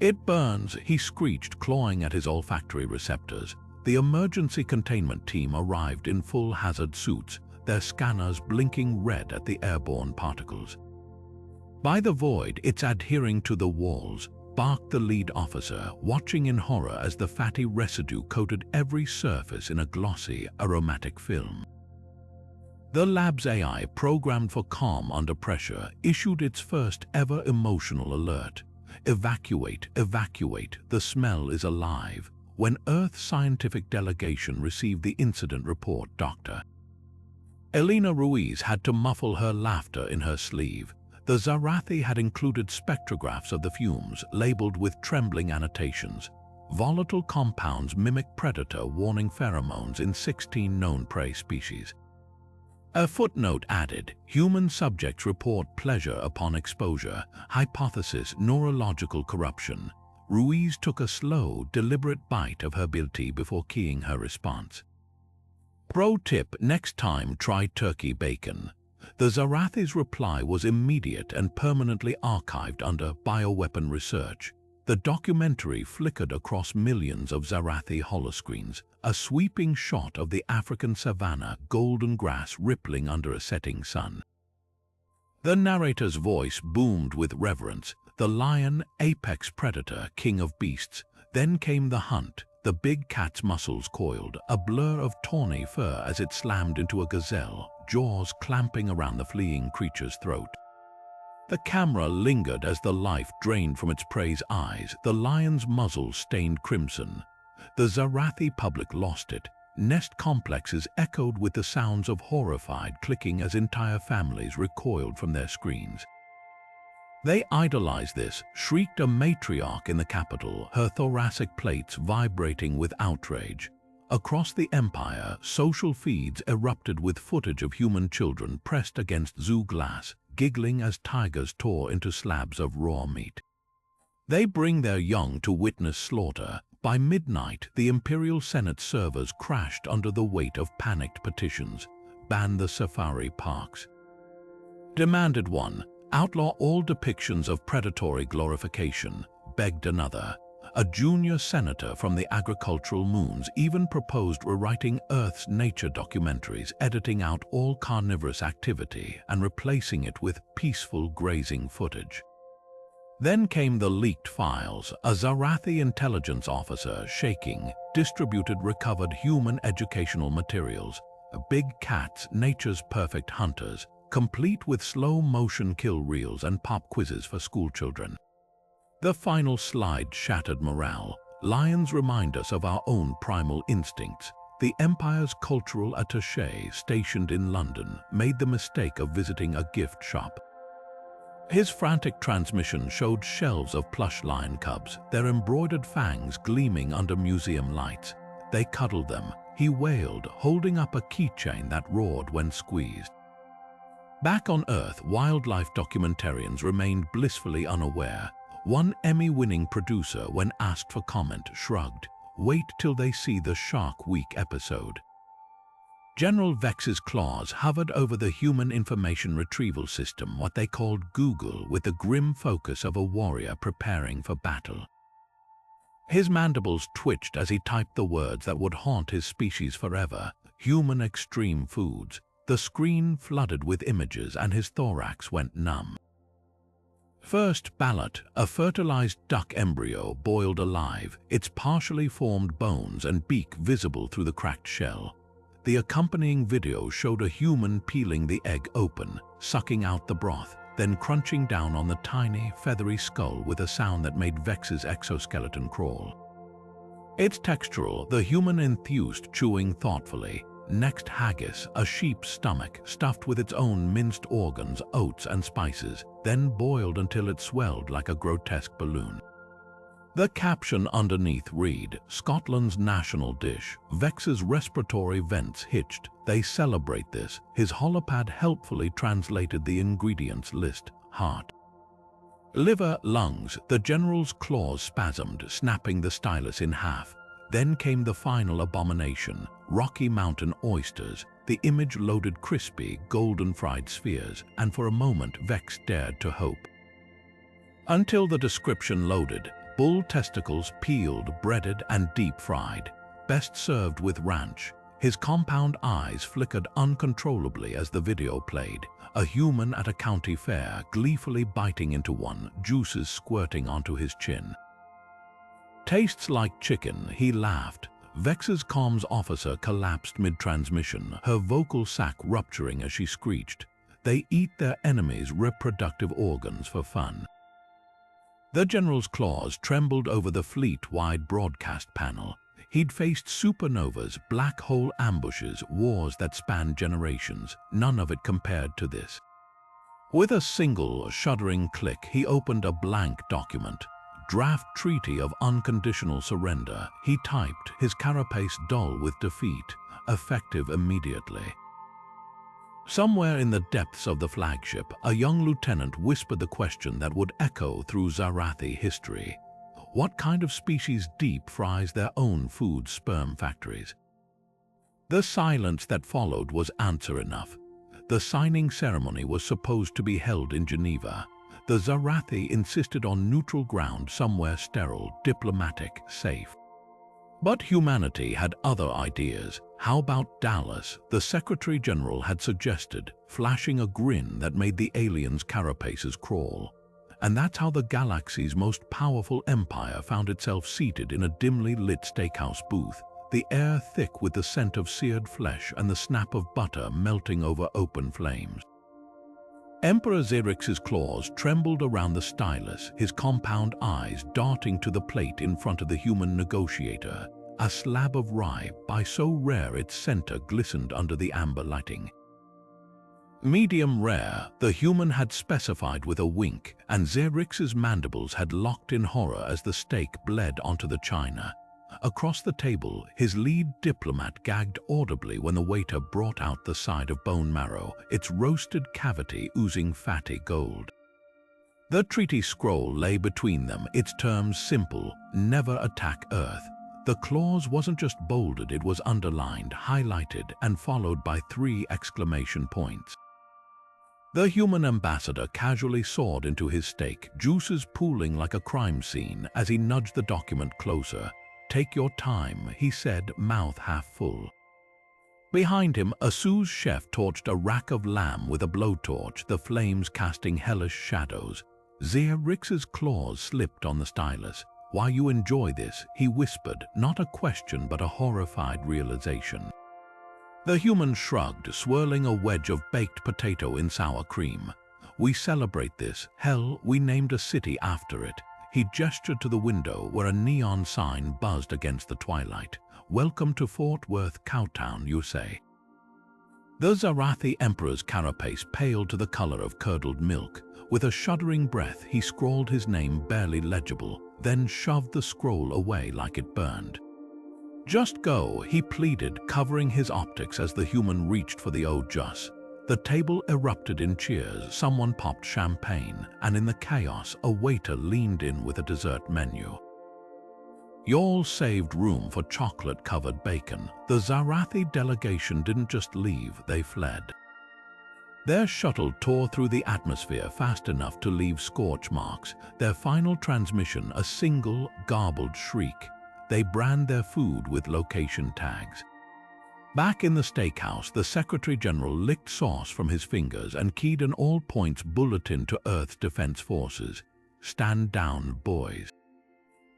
"It burns," he screeched, clawing at his olfactory receptors. The emergency containment team arrived in full hazard suits, their scanners blinking red at the airborne particles. "By the void, it's adhering to the walls," barked the lead officer, watching in horror as the fatty residue coated every surface in a glossy, aromatic film. The lab's AI, programmed for calm under pressure, issued its first ever emotional alert. "Evacuate, evacuate, the smell is alive." When Earth's scientific delegation received the incident report, Dr. Elena Ruiz had to muffle her laughter in her sleeve. The Xarathi had included spectrographs of the fumes, labeled with trembling annotations. Volatile compounds mimic predator warning pheromones in 16 known prey species. A footnote added, "Human subjects report pleasure upon exposure, hypothesis neurological corruption." Ruiz took a slow, deliberate bite of her tea before keying her response. Pro tip: next time try turkey bacon. The Xarathi's reply was immediate and permanently archived under bioweapon research. The documentary flickered across millions of Xarathi holoscreens, a sweeping shot of the African savanna, golden grass rippling under a setting sun. The narrator's voice boomed with reverence. The lion, apex predator, king of beasts. Then came the hunt. The big cat's muscles coiled, a blur of tawny fur as it slammed into a gazelle, jaws clamping around the fleeing creature's throat. The camera lingered as the life drained from its prey's eyes, the lion's muzzle stained crimson. The Xarathi public lost it. Nest complexes echoed with the sounds of horrified clicking as entire families recoiled from their screens. They idolized this, shrieked a matriarch in the capital, her thoracic plates vibrating with outrage. Across the empire, social feeds erupted with footage of human children pressed against zoo glass, giggling as tigers tore into slabs of raw meat. They bring their young to witness slaughter. By midnight, the Imperial Senate servers crashed under the weight of panicked petitions. Ban the safari parks. Demanded one. Outlaw all depictions of predatory glorification. Begged another. A junior senator from the agricultural moons even proposed rewriting Earth's nature documentaries, editing out all carnivorous activity and replacing it with peaceful grazing footage. Then came the leaked files. A Xarathi intelligence officer, shaking, distributed recovered human educational materials. Big cats, nature's perfect hunters, complete with slow-motion kill reels and pop quizzes for schoolchildren. The final slide shattered morale. Lions remind us of our own primal instincts. The Empire's cultural attaché, stationed in London, made the mistake of visiting a gift shop. His frantic transmission showed shelves of plush lion cubs, their embroidered fangs gleaming under museum lights. They cuddled them. He wailed, holding up a keychain that roared when squeezed. Back on Earth, wildlife documentarians remained blissfully unaware. One Emmy-winning producer, when asked for comment, shrugged. Wait till they see the Shark Week episode. General Vex's claws hovered over the human information retrieval system, what they called Google, with the grim focus of a warrior preparing for battle. His mandibles twitched as he typed the words that would haunt his species forever: human extreme foods. The screen flooded with images and his thorax went numb. First, ballot, a fertilized duck embryo boiled alive, its partially formed bones and beak visible through the cracked shell. The accompanying video showed a human peeling the egg open, sucking out the broth, then crunching down on the tiny, feathery skull with a sound that made Vex's exoskeleton crawl. It's textural, the human enthused chewing thoughtfully. Next, haggis, a sheep's stomach stuffed with its own minced organs, oats and spices, then boiled until it swelled like a grotesque balloon. The caption underneath read, Scotland's national dish. Vex's respiratory vents hitched. They celebrate this. His holopad helpfully translated the ingredients list. Heart, liver, lungs. The general's claws spasmed, snapping the stylus in half. Then came the final abomination, Rocky Mountain oysters. The image loaded crispy, golden fried spheres, and for a moment Vex dared to hope. Until the description loaded. Bull testicles peeled, breaded, and deep-fried, best served with ranch. His compound eyes flickered uncontrollably as the video played, a human at a county fair gleefully biting into one, juices squirting onto his chin. Tastes like chicken, he laughed. Vex's comms officer collapsed mid-transmission, her vocal sac rupturing as she screeched. They eat their enemies' reproductive organs for fun. The general's claws trembled over the fleet-wide broadcast panel. He'd faced supernovas, black hole ambushes, wars that spanned generations. None of it compared to this. With a single, shuddering click, he opened a blank document. Draft Treaty of Unconditional Surrender. He typed, his carapace dull with defeat, effective immediately. Somewhere in the depths of the flagship, a young lieutenant whispered the question that would echo through Xarathi history. What kind of species deep fries their own food sperm factories? The silence that followed was answer enough. The signing ceremony was supposed to be held in Geneva. The Xarathi insisted on neutral ground somewhere sterile, diplomatic, safe. But humanity had other ideas. How about Dallas, the Secretary General had suggested, flashing a grin that made the aliens' carapaces crawl. And that's how the galaxy's most powerful empire found itself seated in a dimly lit steakhouse booth, the air thick with the scent of seared flesh and the snap of butter melting over open flames. Emperor Xerxes' claws trembled around the stylus, his compound eyes darting to the plate in front of the human negotiator, a slab of rye by so rare its center glistened under the amber lighting. Medium rare, the human had specified with a wink, and Xerxes' mandibles had locked in horror as the steak bled onto the china. Across the table, his lead diplomat gagged audibly when the waiter brought out the side of bone marrow, its roasted cavity oozing fatty gold. The treaty scroll lay between them, its terms simple: never attack Earth. The clause wasn't just bolded, it was underlined, highlighted, and followed by 3 exclamation points. The human ambassador casually sawed into his steak, juices pooling like a crime scene as he nudged the document closer. "Take your time," he said, mouth half full. Behind him, a sous chef torched a rack of lamb with a blowtorch, the flames casting hellish shadows. Xerxes' claws slipped on the stylus. "Why you enjoy this?" he whispered, not a question but a horrified realization. The human shrugged, swirling a wedge of baked potato in sour cream. "We celebrate this. Hell, we named a city after it." He gestured to the window where a neon sign buzzed against the twilight. "Welcome to Fort Worth, Cowtown, you say." The Xarathi emperor's carapace paled to the color of curdled milk. With a shuddering breath, he scrawled his name barely legible, then shoved the scroll away like it burned. "Just go," he pleaded, covering his optics as the human reached for the eau jus. The table erupted in cheers, someone popped champagne, and in the chaos, a waiter leaned in with a dessert menu. Y'all saved room for chocolate-covered bacon. The Xarathi delegation didn't just leave, they fled. Their shuttle tore through the atmosphere fast enough to leave scorch marks, their final transmission a single, garbled shriek. They brand their food with location tags. Back in the steakhouse, the Secretary General licked sauce from his fingers and keyed an all-points bulletin to Earth's defense forces. "Stand down, boys."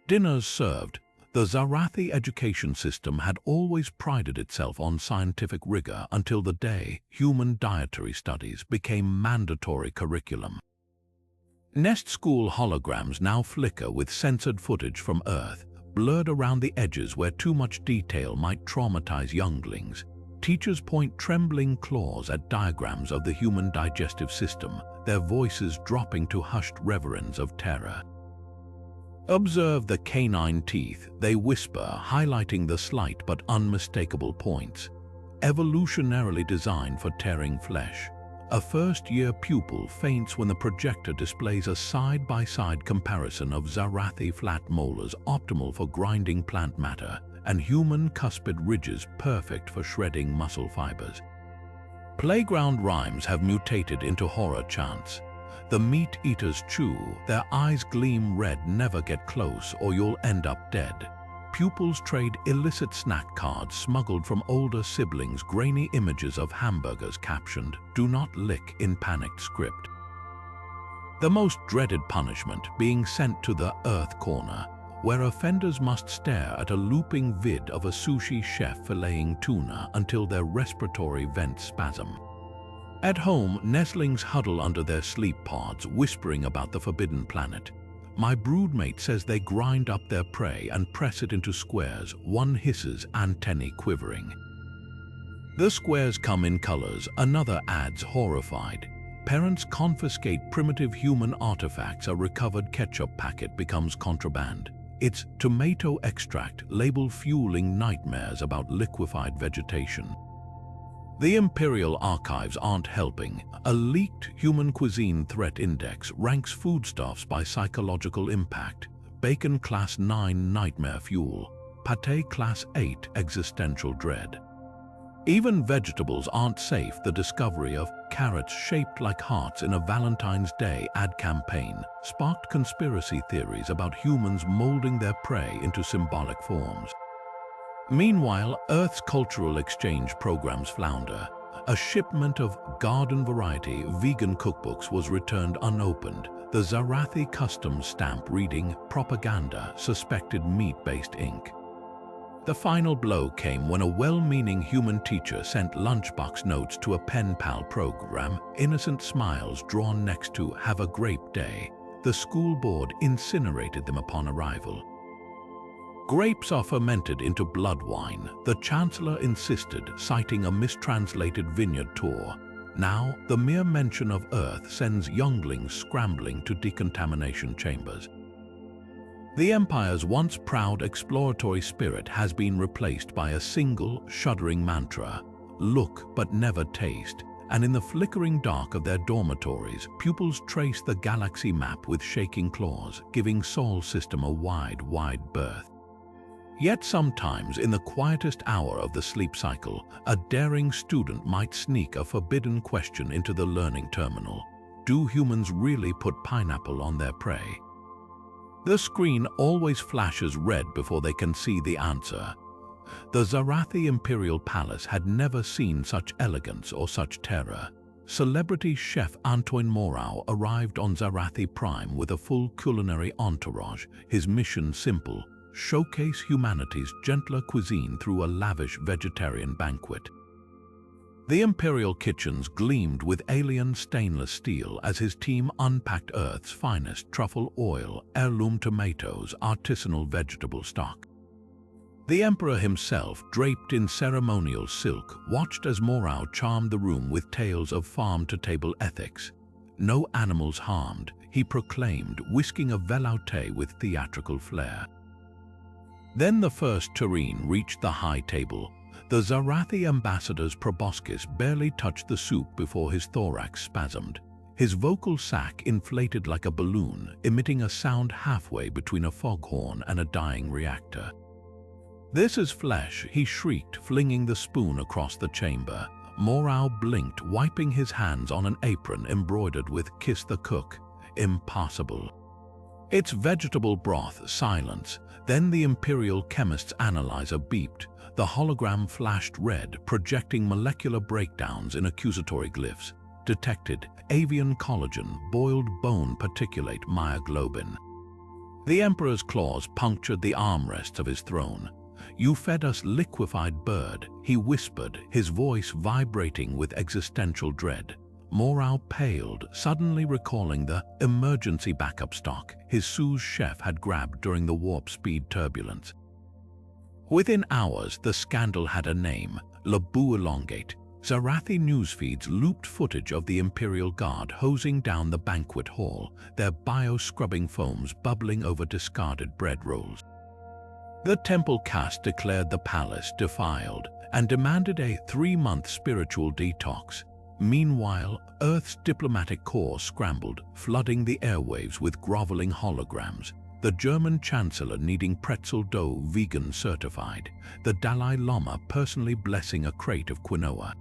Dinners served. The Xarathi education system had always prided itself on scientific rigor until the day human dietary studies became mandatory curriculum. Nest School holograms now flicker with censored footage from Earth, blurred around the edges where too much detail might traumatize younglings. Teachers point trembling claws at diagrams of the human digestive system, their voices dropping to hushed reverence of terror. "Observe the canine teeth," they whisper, highlighting the slight but unmistakable points. Evolutionarily designed for tearing flesh. A first-year pupil faints when the projector displays a side-by-side comparison of Xarathi flat molars optimal for grinding plant matter and human cuspid ridges perfect for shredding muscle fibers. Playground rhymes have mutated into horror chants. The meat eaters chew, their eyes gleam red, never get close or you'll end up dead. Pupils trade illicit snack cards smuggled from older siblings, grainy images of hamburgers captioned, "Do not lick," in panicked script. The most dreaded punishment being sent to the Earth Corner, where offenders must stare at a looping vid of a sushi chef filleting tuna until their respiratory vents spasm. At home, nestlings huddle under their sleep pods, whispering about the forbidden planet. My broodmate says they grind up their prey and press it into squares, one hisses, antennae quivering. The squares come in colors, another adds, horrified. Parents confiscate primitive human artifacts, a recovered ketchup packet becomes contraband. It's tomato extract, label fueling nightmares about liquefied vegetation. The Imperial Archives aren't helping. A leaked Human Cuisine Threat Index ranks foodstuffs by psychological impact. Bacon Class 9 nightmare fuel, pâté Class 8 existential dread. Even vegetables aren't safe. The discovery of carrots shaped like hearts in a Valentine's Day ad campaign sparked conspiracy theories about humans molding their prey into symbolic forms. Meanwhile, Earth's cultural exchange programs flounder. A shipment of garden-variety vegan cookbooks was returned unopened, the Xarathi customs stamp reading "Propaganda, suspected meat-based ink." The final blow came when a well-meaning human teacher sent lunchbox notes to a pen pal program, innocent smiles drawn next to "Have a great day." The school board incinerated them upon arrival. Grapes are fermented into blood wine, the chancellor insisted, citing a mistranslated vineyard tour. Now, the mere mention of Earth sends younglings scrambling to decontamination chambers. The Empire's once proud exploratory spirit has been replaced by a single, shuddering mantra: look but never taste. And in the flickering dark of their dormitories, pupils trace the galaxy map with shaking claws, giving Sol System a wide, wide berth. Yet sometimes, in the quietest hour of the sleep cycle, a daring student might sneak a forbidden question into the learning terminal. Do humans really put pineapple on their prey? The screen always flashes red before they can see the answer. The Xarathi Imperial Palace had never seen such elegance or such terror. Celebrity chef Antoine Morau arrived on Xarathi Prime with a full culinary entourage, his mission simple: showcase humanity's gentler cuisine through a lavish vegetarian banquet. The imperial kitchens gleamed with alien stainless steel as his team unpacked Earth's finest truffle oil, heirloom tomatoes, artisanal vegetable stock. The emperor himself, draped in ceremonial silk, watched as Morau charmed the room with tales of farm-to-table ethics. No animals harmed, he proclaimed, whisking a velouté with theatrical flair. Then the first tureen reached the high table. The Xarathi ambassador's proboscis barely touched the soup before his thorax spasmed. His vocal sac inflated like a balloon, emitting a sound halfway between a foghorn and a dying reactor. "This is flesh," he shrieked, flinging the spoon across the chamber. Morau blinked, wiping his hands on an apron embroidered with "Kiss the Cook." Impossible. "It's vegetable broth." Silence. Then the imperial chemist's analyzer beeped. The hologram flashed red, projecting molecular breakdowns in accusatory glyphs. Detected: avian collagen, boiled bone particulate myoglobin. The emperor's claws punctured the armrests of his throne. "You fed us liquefied bird," he whispered, his voice vibrating with existential dread. Morau paled, suddenly recalling the emergency backup stock his sous chef had grabbed during the warp-speed turbulence. Within hours, the scandal had a name: Le Bout Elongate. Xarathi newsfeeds looped footage of the Imperial Guard hosing down the banquet hall, their bio-scrubbing foams bubbling over discarded bread rolls. The temple caste declared the palace defiled and demanded a 3-month spiritual detox. Meanwhile, Earth's diplomatic corps scrambled, flooding the airwaves with groveling holograms. The German chancellor needing pretzel dough vegan certified, the Dalai Lama personally blessing a crate of quinoa.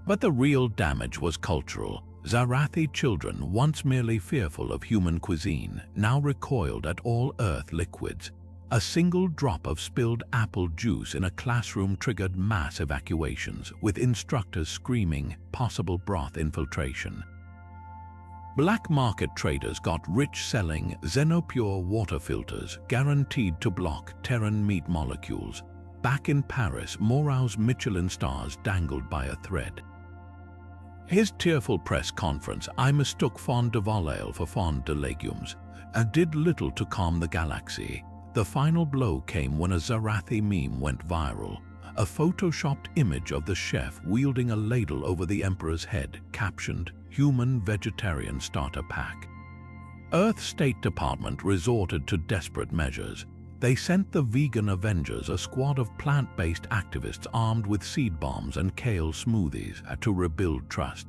But the real damage was cultural. Xarathi children, once merely fearful of human cuisine, now recoiled at all Earth liquids. A single drop of spilled apple juice in a classroom triggered mass evacuations, with instructors screaming possible broth infiltration. Black market traders got rich selling Xenopure water filters guaranteed to block Terran meat molecules. Back in Paris, Morau's Michelin stars dangled by a thread. His tearful press conference, "I mistook fond de volaille for fond de légumes," did little to calm the galaxy. The final blow came when a Xarathi meme went viral. A photoshopped image of the chef wielding a ladle over the emperor's head, captioned, "Human Vegetarian Starter Pack." Earth State Department resorted to desperate measures. They sent the vegan Avengers, a squad of plant-based activists armed with seed bombs and kale smoothies, to rebuild trust.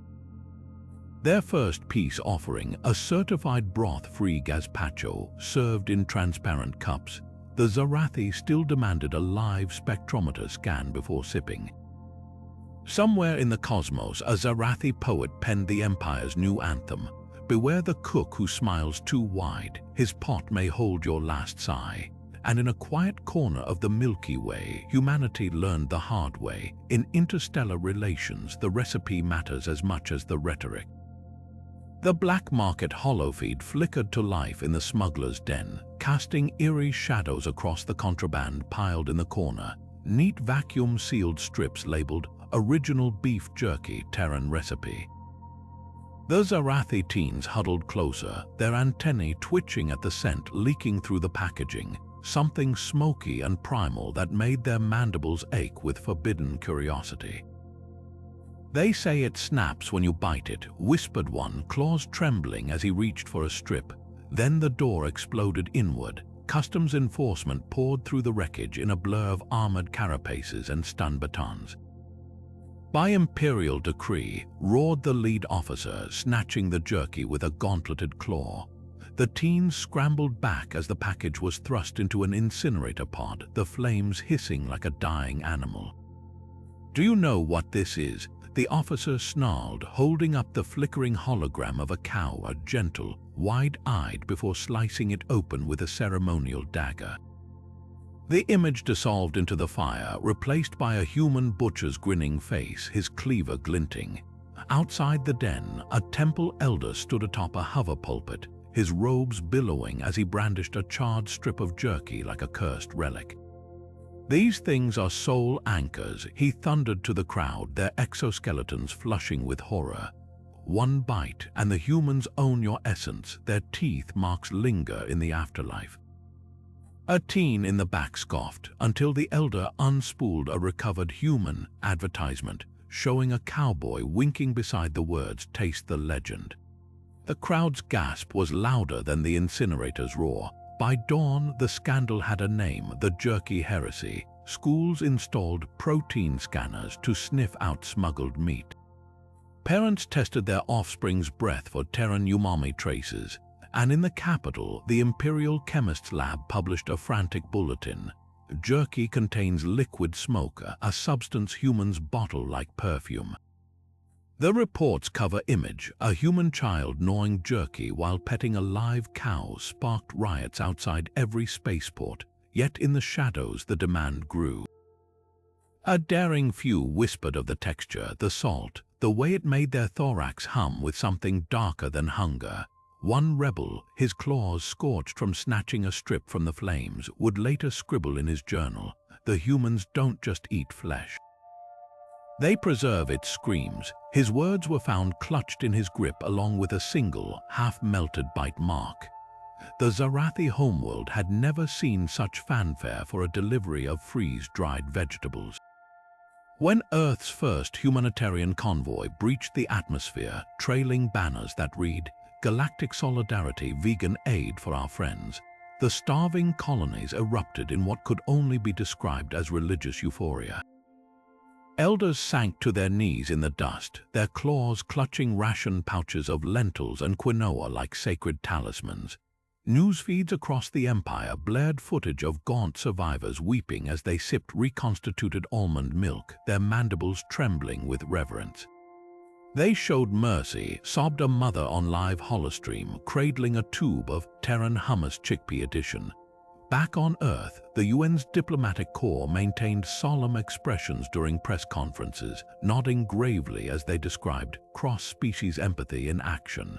Their first peace offering, a certified broth-free gazpacho served in transparent cups. The Xarathi still demanded a live spectrometer scan before sipping. Somewhere in the cosmos, a Xarathi poet penned the Empire's new anthem: "Beware the cook who smiles too wide, his pot may hold your last sigh." and in a quiet corner of the Milky Way, humanity learned the hard way. In interstellar relations, the recipe matters as much as the rhetoric. The black market holofeed flickered to life in the smuggler's den, casting eerie shadows across the contraband piled in the corner. Neat vacuum-sealed strips labeled "Original Beef Jerky Terran Recipe." The Xarathi teens huddled closer, their antennae twitching at the scent leaking through the packaging, something smoky and primal that made their mandibles ache with forbidden curiosity. "They say it snaps when you bite it," whispered one, claws trembling as he reached for a strip. Then the door exploded inward. Customs enforcement poured through the wreckage in a blur of armored carapaces and stun batons. "By imperial decree," roared the lead officer, snatching the jerky with a gauntleted claw. The teens scrambled back as the package was thrust into an incinerator pod, the flames hissing like a dying animal. "Do you know what this is?" the officer snarled, holding up the flickering hologram of a cow, a gentle, wide-eyed, before slicing it open with a ceremonial dagger. The image dissolved into the fire, replaced by a human butcher's grinning face, his cleaver glinting. Outside the den, a temple elder stood atop a hover pulpit, his robes billowing as he brandished a charred strip of jerky like a cursed relic. "These things are soul anchors," he thundered to the crowd, their exoskeletons flushing with horror. "One bite, and the humans own your essence. Their teeth marks linger in the afterlife." A teen in the back scoffed, until the elder unspooled a recovered human advertisement, showing a cowboy winking beside the words, "Taste the legend." The crowd's gasp was louder than the incinerator's roar. By dawn, the scandal had a name: the jerky heresy. Schools installed protein scanners to sniff out smuggled meat. Parents tested their offspring's breath for Terran umami traces, and in the capital, the Imperial Chemist's Lab published a frantic bulletin. Jerky contains liquid smoke, a substance humans bottle like perfume. The report's cover image, a human child gnawing jerky while petting a live cow, sparked riots outside every spaceport, yet in the shadows the demand grew. A daring few whispered of the texture, the salt, the way it made their thorax hum with something darker than hunger. One rebel, his claws scorched from snatching a strip from the flames, would later scribble in his journal, "The humans don't just eat flesh. They preserve its screams." His words were found clutched in his grip along with a single, half-melted bite mark. The Xarathi homeworld had never seen such fanfare for a delivery of freeze-dried vegetables. When Earth's first humanitarian convoy breached the atmosphere, trailing banners that read, "Galactic Solidarity, Vegan Aid for Our Friends," the starving colonies erupted in what could only be described as religious euphoria. Elders sank to their knees in the dust, their claws clutching ration pouches of lentils and quinoa like sacred talismans. Newsfeeds across the empire blared footage of gaunt survivors weeping as they sipped reconstituted almond milk, their mandibles trembling with reverence. "They showed mercy," sobbed a mother on live holostream, cradling a tube of Terran hummus chickpea edition. Back on Earth, the UN's diplomatic corps maintained solemn expressions during press conferences, nodding gravely as they described cross-species empathy in action.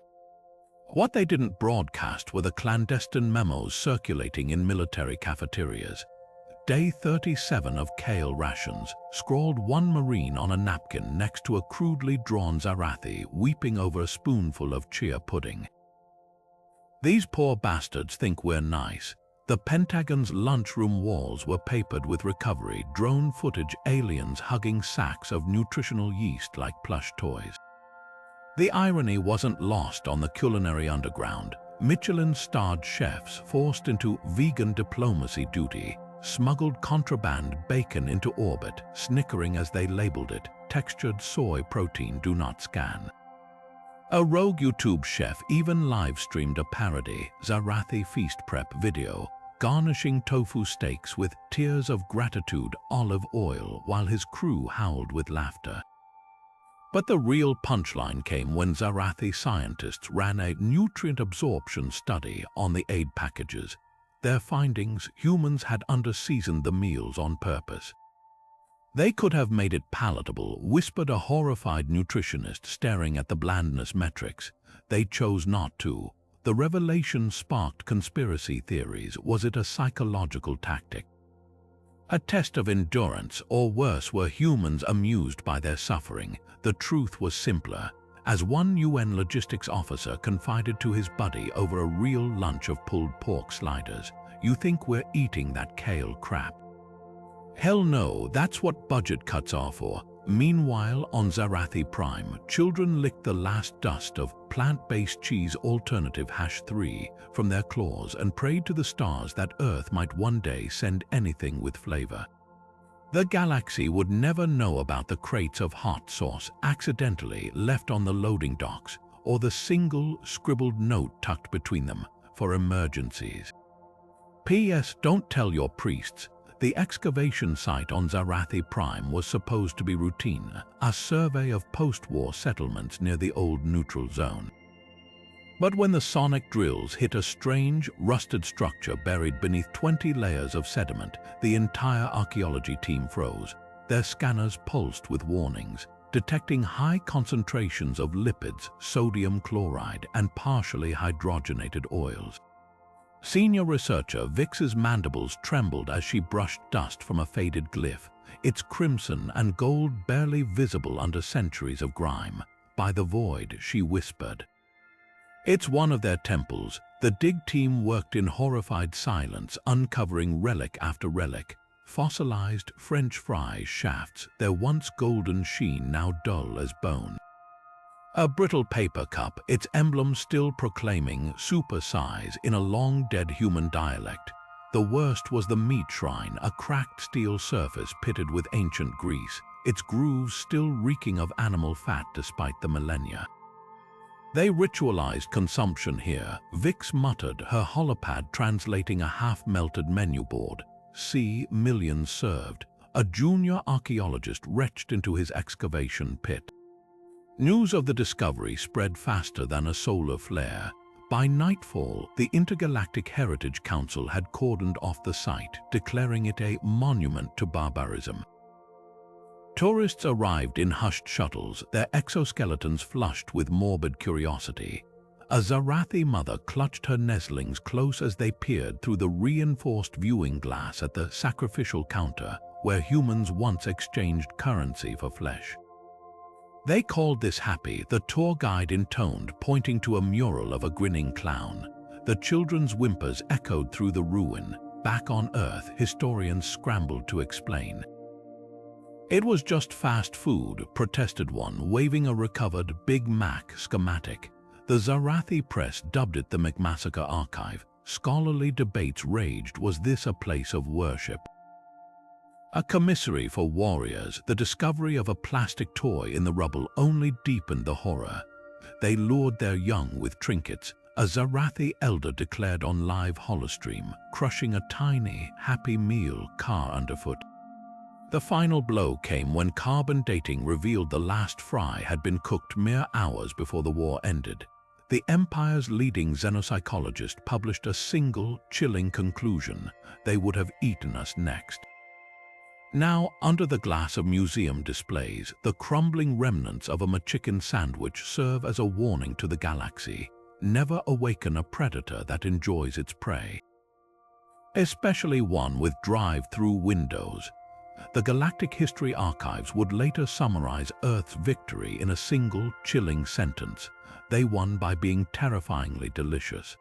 What they didn't broadcast were the clandestine memos circulating in military cafeterias. Day 37 of kale rations, scrawled one Marine on a napkin next to a crudely drawn Xarathi weeping over a spoonful of chia pudding. "These poor bastards think we're nice." The Pentagon's lunchroom walls were papered with recovery drone footage, aliens hugging sacks of nutritional yeast like plush toys. The irony wasn't lost on the culinary underground. Michelin-starred chefs forced into vegan diplomacy duty smuggled contraband bacon into orbit, snickering as they labeled it, "Textured soy protein do not scan." A rogue YouTube chef even live-streamed a parody Xarathi feast prep video, garnishing tofu steaks with tears of gratitude olive oil while his crew howled with laughter. But the real punchline came when Xarathi scientists ran a nutrient absorption study on the aid packages. Their findings: humans had under-seasoned the meals on purpose. They could have made it palatable, whispered a horrified nutritionist staring at the blandness metrics. They chose not to. The revelation sparked conspiracy theories. Was it a psychological tactic? A test of endurance, or worse, were humans amused by their suffering? The truth was simpler. As one UN logistics officer confided to his buddy over a real lunch of pulled pork sliders, "You think we're eating that kale crap? Hell no, that's what budget cuts are for." Meanwhile, on Xarathi Prime, children licked the last dust of plant-based cheese alternative #3 from their claws and prayed to the stars that Earth might one day send anything with flavor. The galaxy would never know about the crates of hot sauce accidentally left on the loading docks, or the single scribbled note tucked between them for emergencies. P.S. Don't tell your priests. The excavation site on Xarathi Prime was supposed to be routine, a survey of post-war settlements near the old neutral zone. But when the sonic drills hit a strange, rusted structure buried beneath 20 layers of sediment, the entire archaeology team froze. Their scanners pulsed with warnings, detecting high concentrations of lipids, sodium chloride, and partially hydrogenated oils. Senior researcher Vix's mandibles trembled as she brushed dust from a faded glyph, its crimson and gold barely visible under centuries of grime. "By the void," she whispered. "It's one of their temples." The dig team worked in horrified silence, uncovering relic after relic. Fossilized French fry shafts, their once golden sheen now dull as bone. A brittle paper cup, its emblem still proclaiming super size in a long-dead human dialect. The worst was the meat shrine, a cracked steel surface pitted with ancient grease, its grooves still reeking of animal fat despite the millennia. "They ritualized consumption here," Vix muttered, her holopad translating a half-melted menu board. "See, millions served." A junior archaeologist retched into his excavation pit. News of the discovery spread faster than a solar flare. By nightfall, the Intergalactic Heritage Council had cordoned off the site, declaring it a monument to barbarism. Tourists arrived in hushed shuttles, their exoskeletons flushed with morbid curiosity. A Xarathi mother clutched her nestlings close as they peered through the reinforced viewing glass at the sacrificial counter, where humans once exchanged currency for flesh. "They called this happy," the tour guide intoned, pointing to a mural of a grinning clown. The children's whimpers echoed through the ruin. Back on Earth, historians scrambled to explain. "It was just fast food," protested one, waving a recovered Big Mac schematic. The Xarathi press dubbed it the McMassacre Archive. Scholarly debates raged. Was this a place of worship? A commissary for warriors, the discovery of a plastic toy in the rubble only deepened the horror. They lured their young with trinkets, a Xarathi elder declared on live holostream, crushing a tiny, Happy Meal car underfoot. The final blow came when carbon dating revealed the last fry had been cooked mere hours before the war ended. The Empire's leading xenopsychologist published a single, chilling conclusion: they would have eaten us next. Now, under the glass of museum displays, the crumbling remnants of a McChicken sandwich serve as a warning to the galaxy. Never awaken a predator that enjoys its prey, especially one with drive-through windows. The Galactic History Archives would later summarize Earth's victory in a single, chilling sentence: they won by being terrifyingly delicious.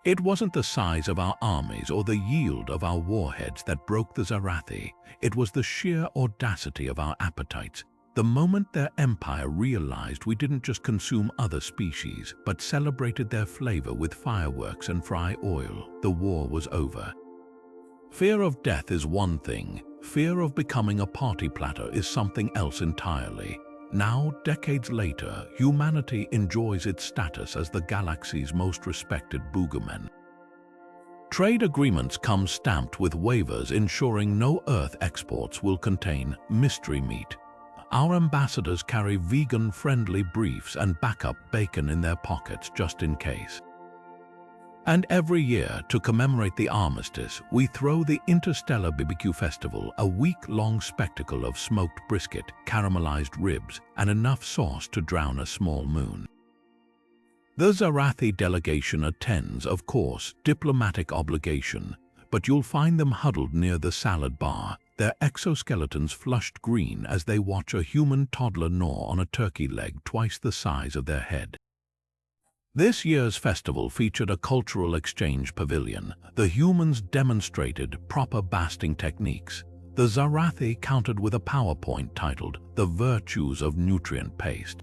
It wasn't the size of our armies or the yield of our warheads that broke the Xarathi. It was the sheer audacity of our appetites. The moment their empire realized we didn't just consume other species, but celebrated their flavor with fireworks and fry oil, the war was over. Fear of death is one thing. Fear of becoming a party platter is something else entirely. Now, decades later, humanity enjoys its status as the galaxy's most respected boogeyman. Trade agreements come stamped with waivers ensuring no Earth exports will contain mystery meat. Our ambassadors carry vegan-friendly briefs and backup bacon in their pockets just in case. And every year, to commemorate the armistice, we throw the Interstellar BBQ Festival, a week-long spectacle of smoked brisket, caramelized ribs, and enough sauce to drown a small moon. The Xarathi delegation attends, of course, diplomatic obligation, but you'll find them huddled near the salad bar, their exoskeletons flushed green as they watch a human toddler gnaw on a turkey leg twice the size of their head. This year's festival featured a cultural exchange pavilion. The humans demonstrated proper basting techniques. The Xarathi countered with a PowerPoint titled "The Virtues of Nutrient Paste."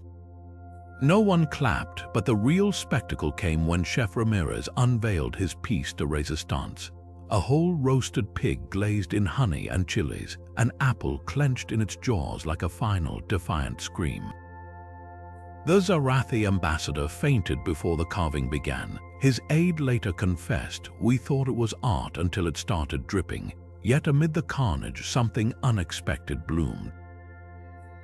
No one clapped, but the real spectacle came when Chef Ramirez unveiled his piece de resistance. A whole roasted pig glazed in honey and chilies, an apple clenched in its jaws like a final, defiant scream. The Xarathi ambassador fainted before the carving began. His aide later confessed, "We thought it was art until it started dripping." Yet amid the carnage, something unexpected bloomed.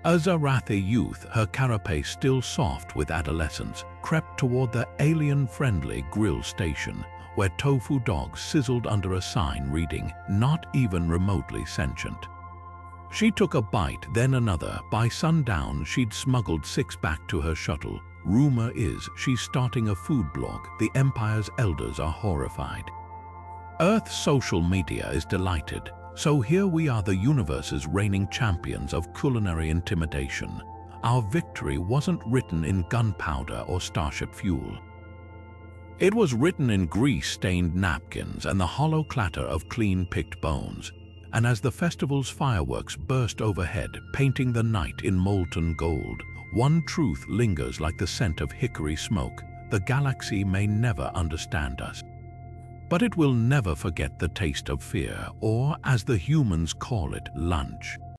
A Xarathi youth, her carapace still soft with adolescence, crept toward the alien-friendly grill station, where tofu dogs sizzled under a sign reading, "Not even remotely sentient." She took a bite, then another. By sundown, she'd smuggled 6 back to her shuttle. Rumor is she's starting a food blog. The Empire's elders are horrified. Earth's social media is delighted. So here we are, the universe's reigning champions of culinary intimidation. Our victory wasn't written in gunpowder or starship fuel. It was written in grease-stained napkins and the hollow clatter of clean-picked bones. And as the festival's fireworks burst overhead, painting the night in molten gold, one truth lingers like the scent of hickory smoke: the galaxy may never understand us, but it will never forget the taste of fear, or, as the humans call it, lunch.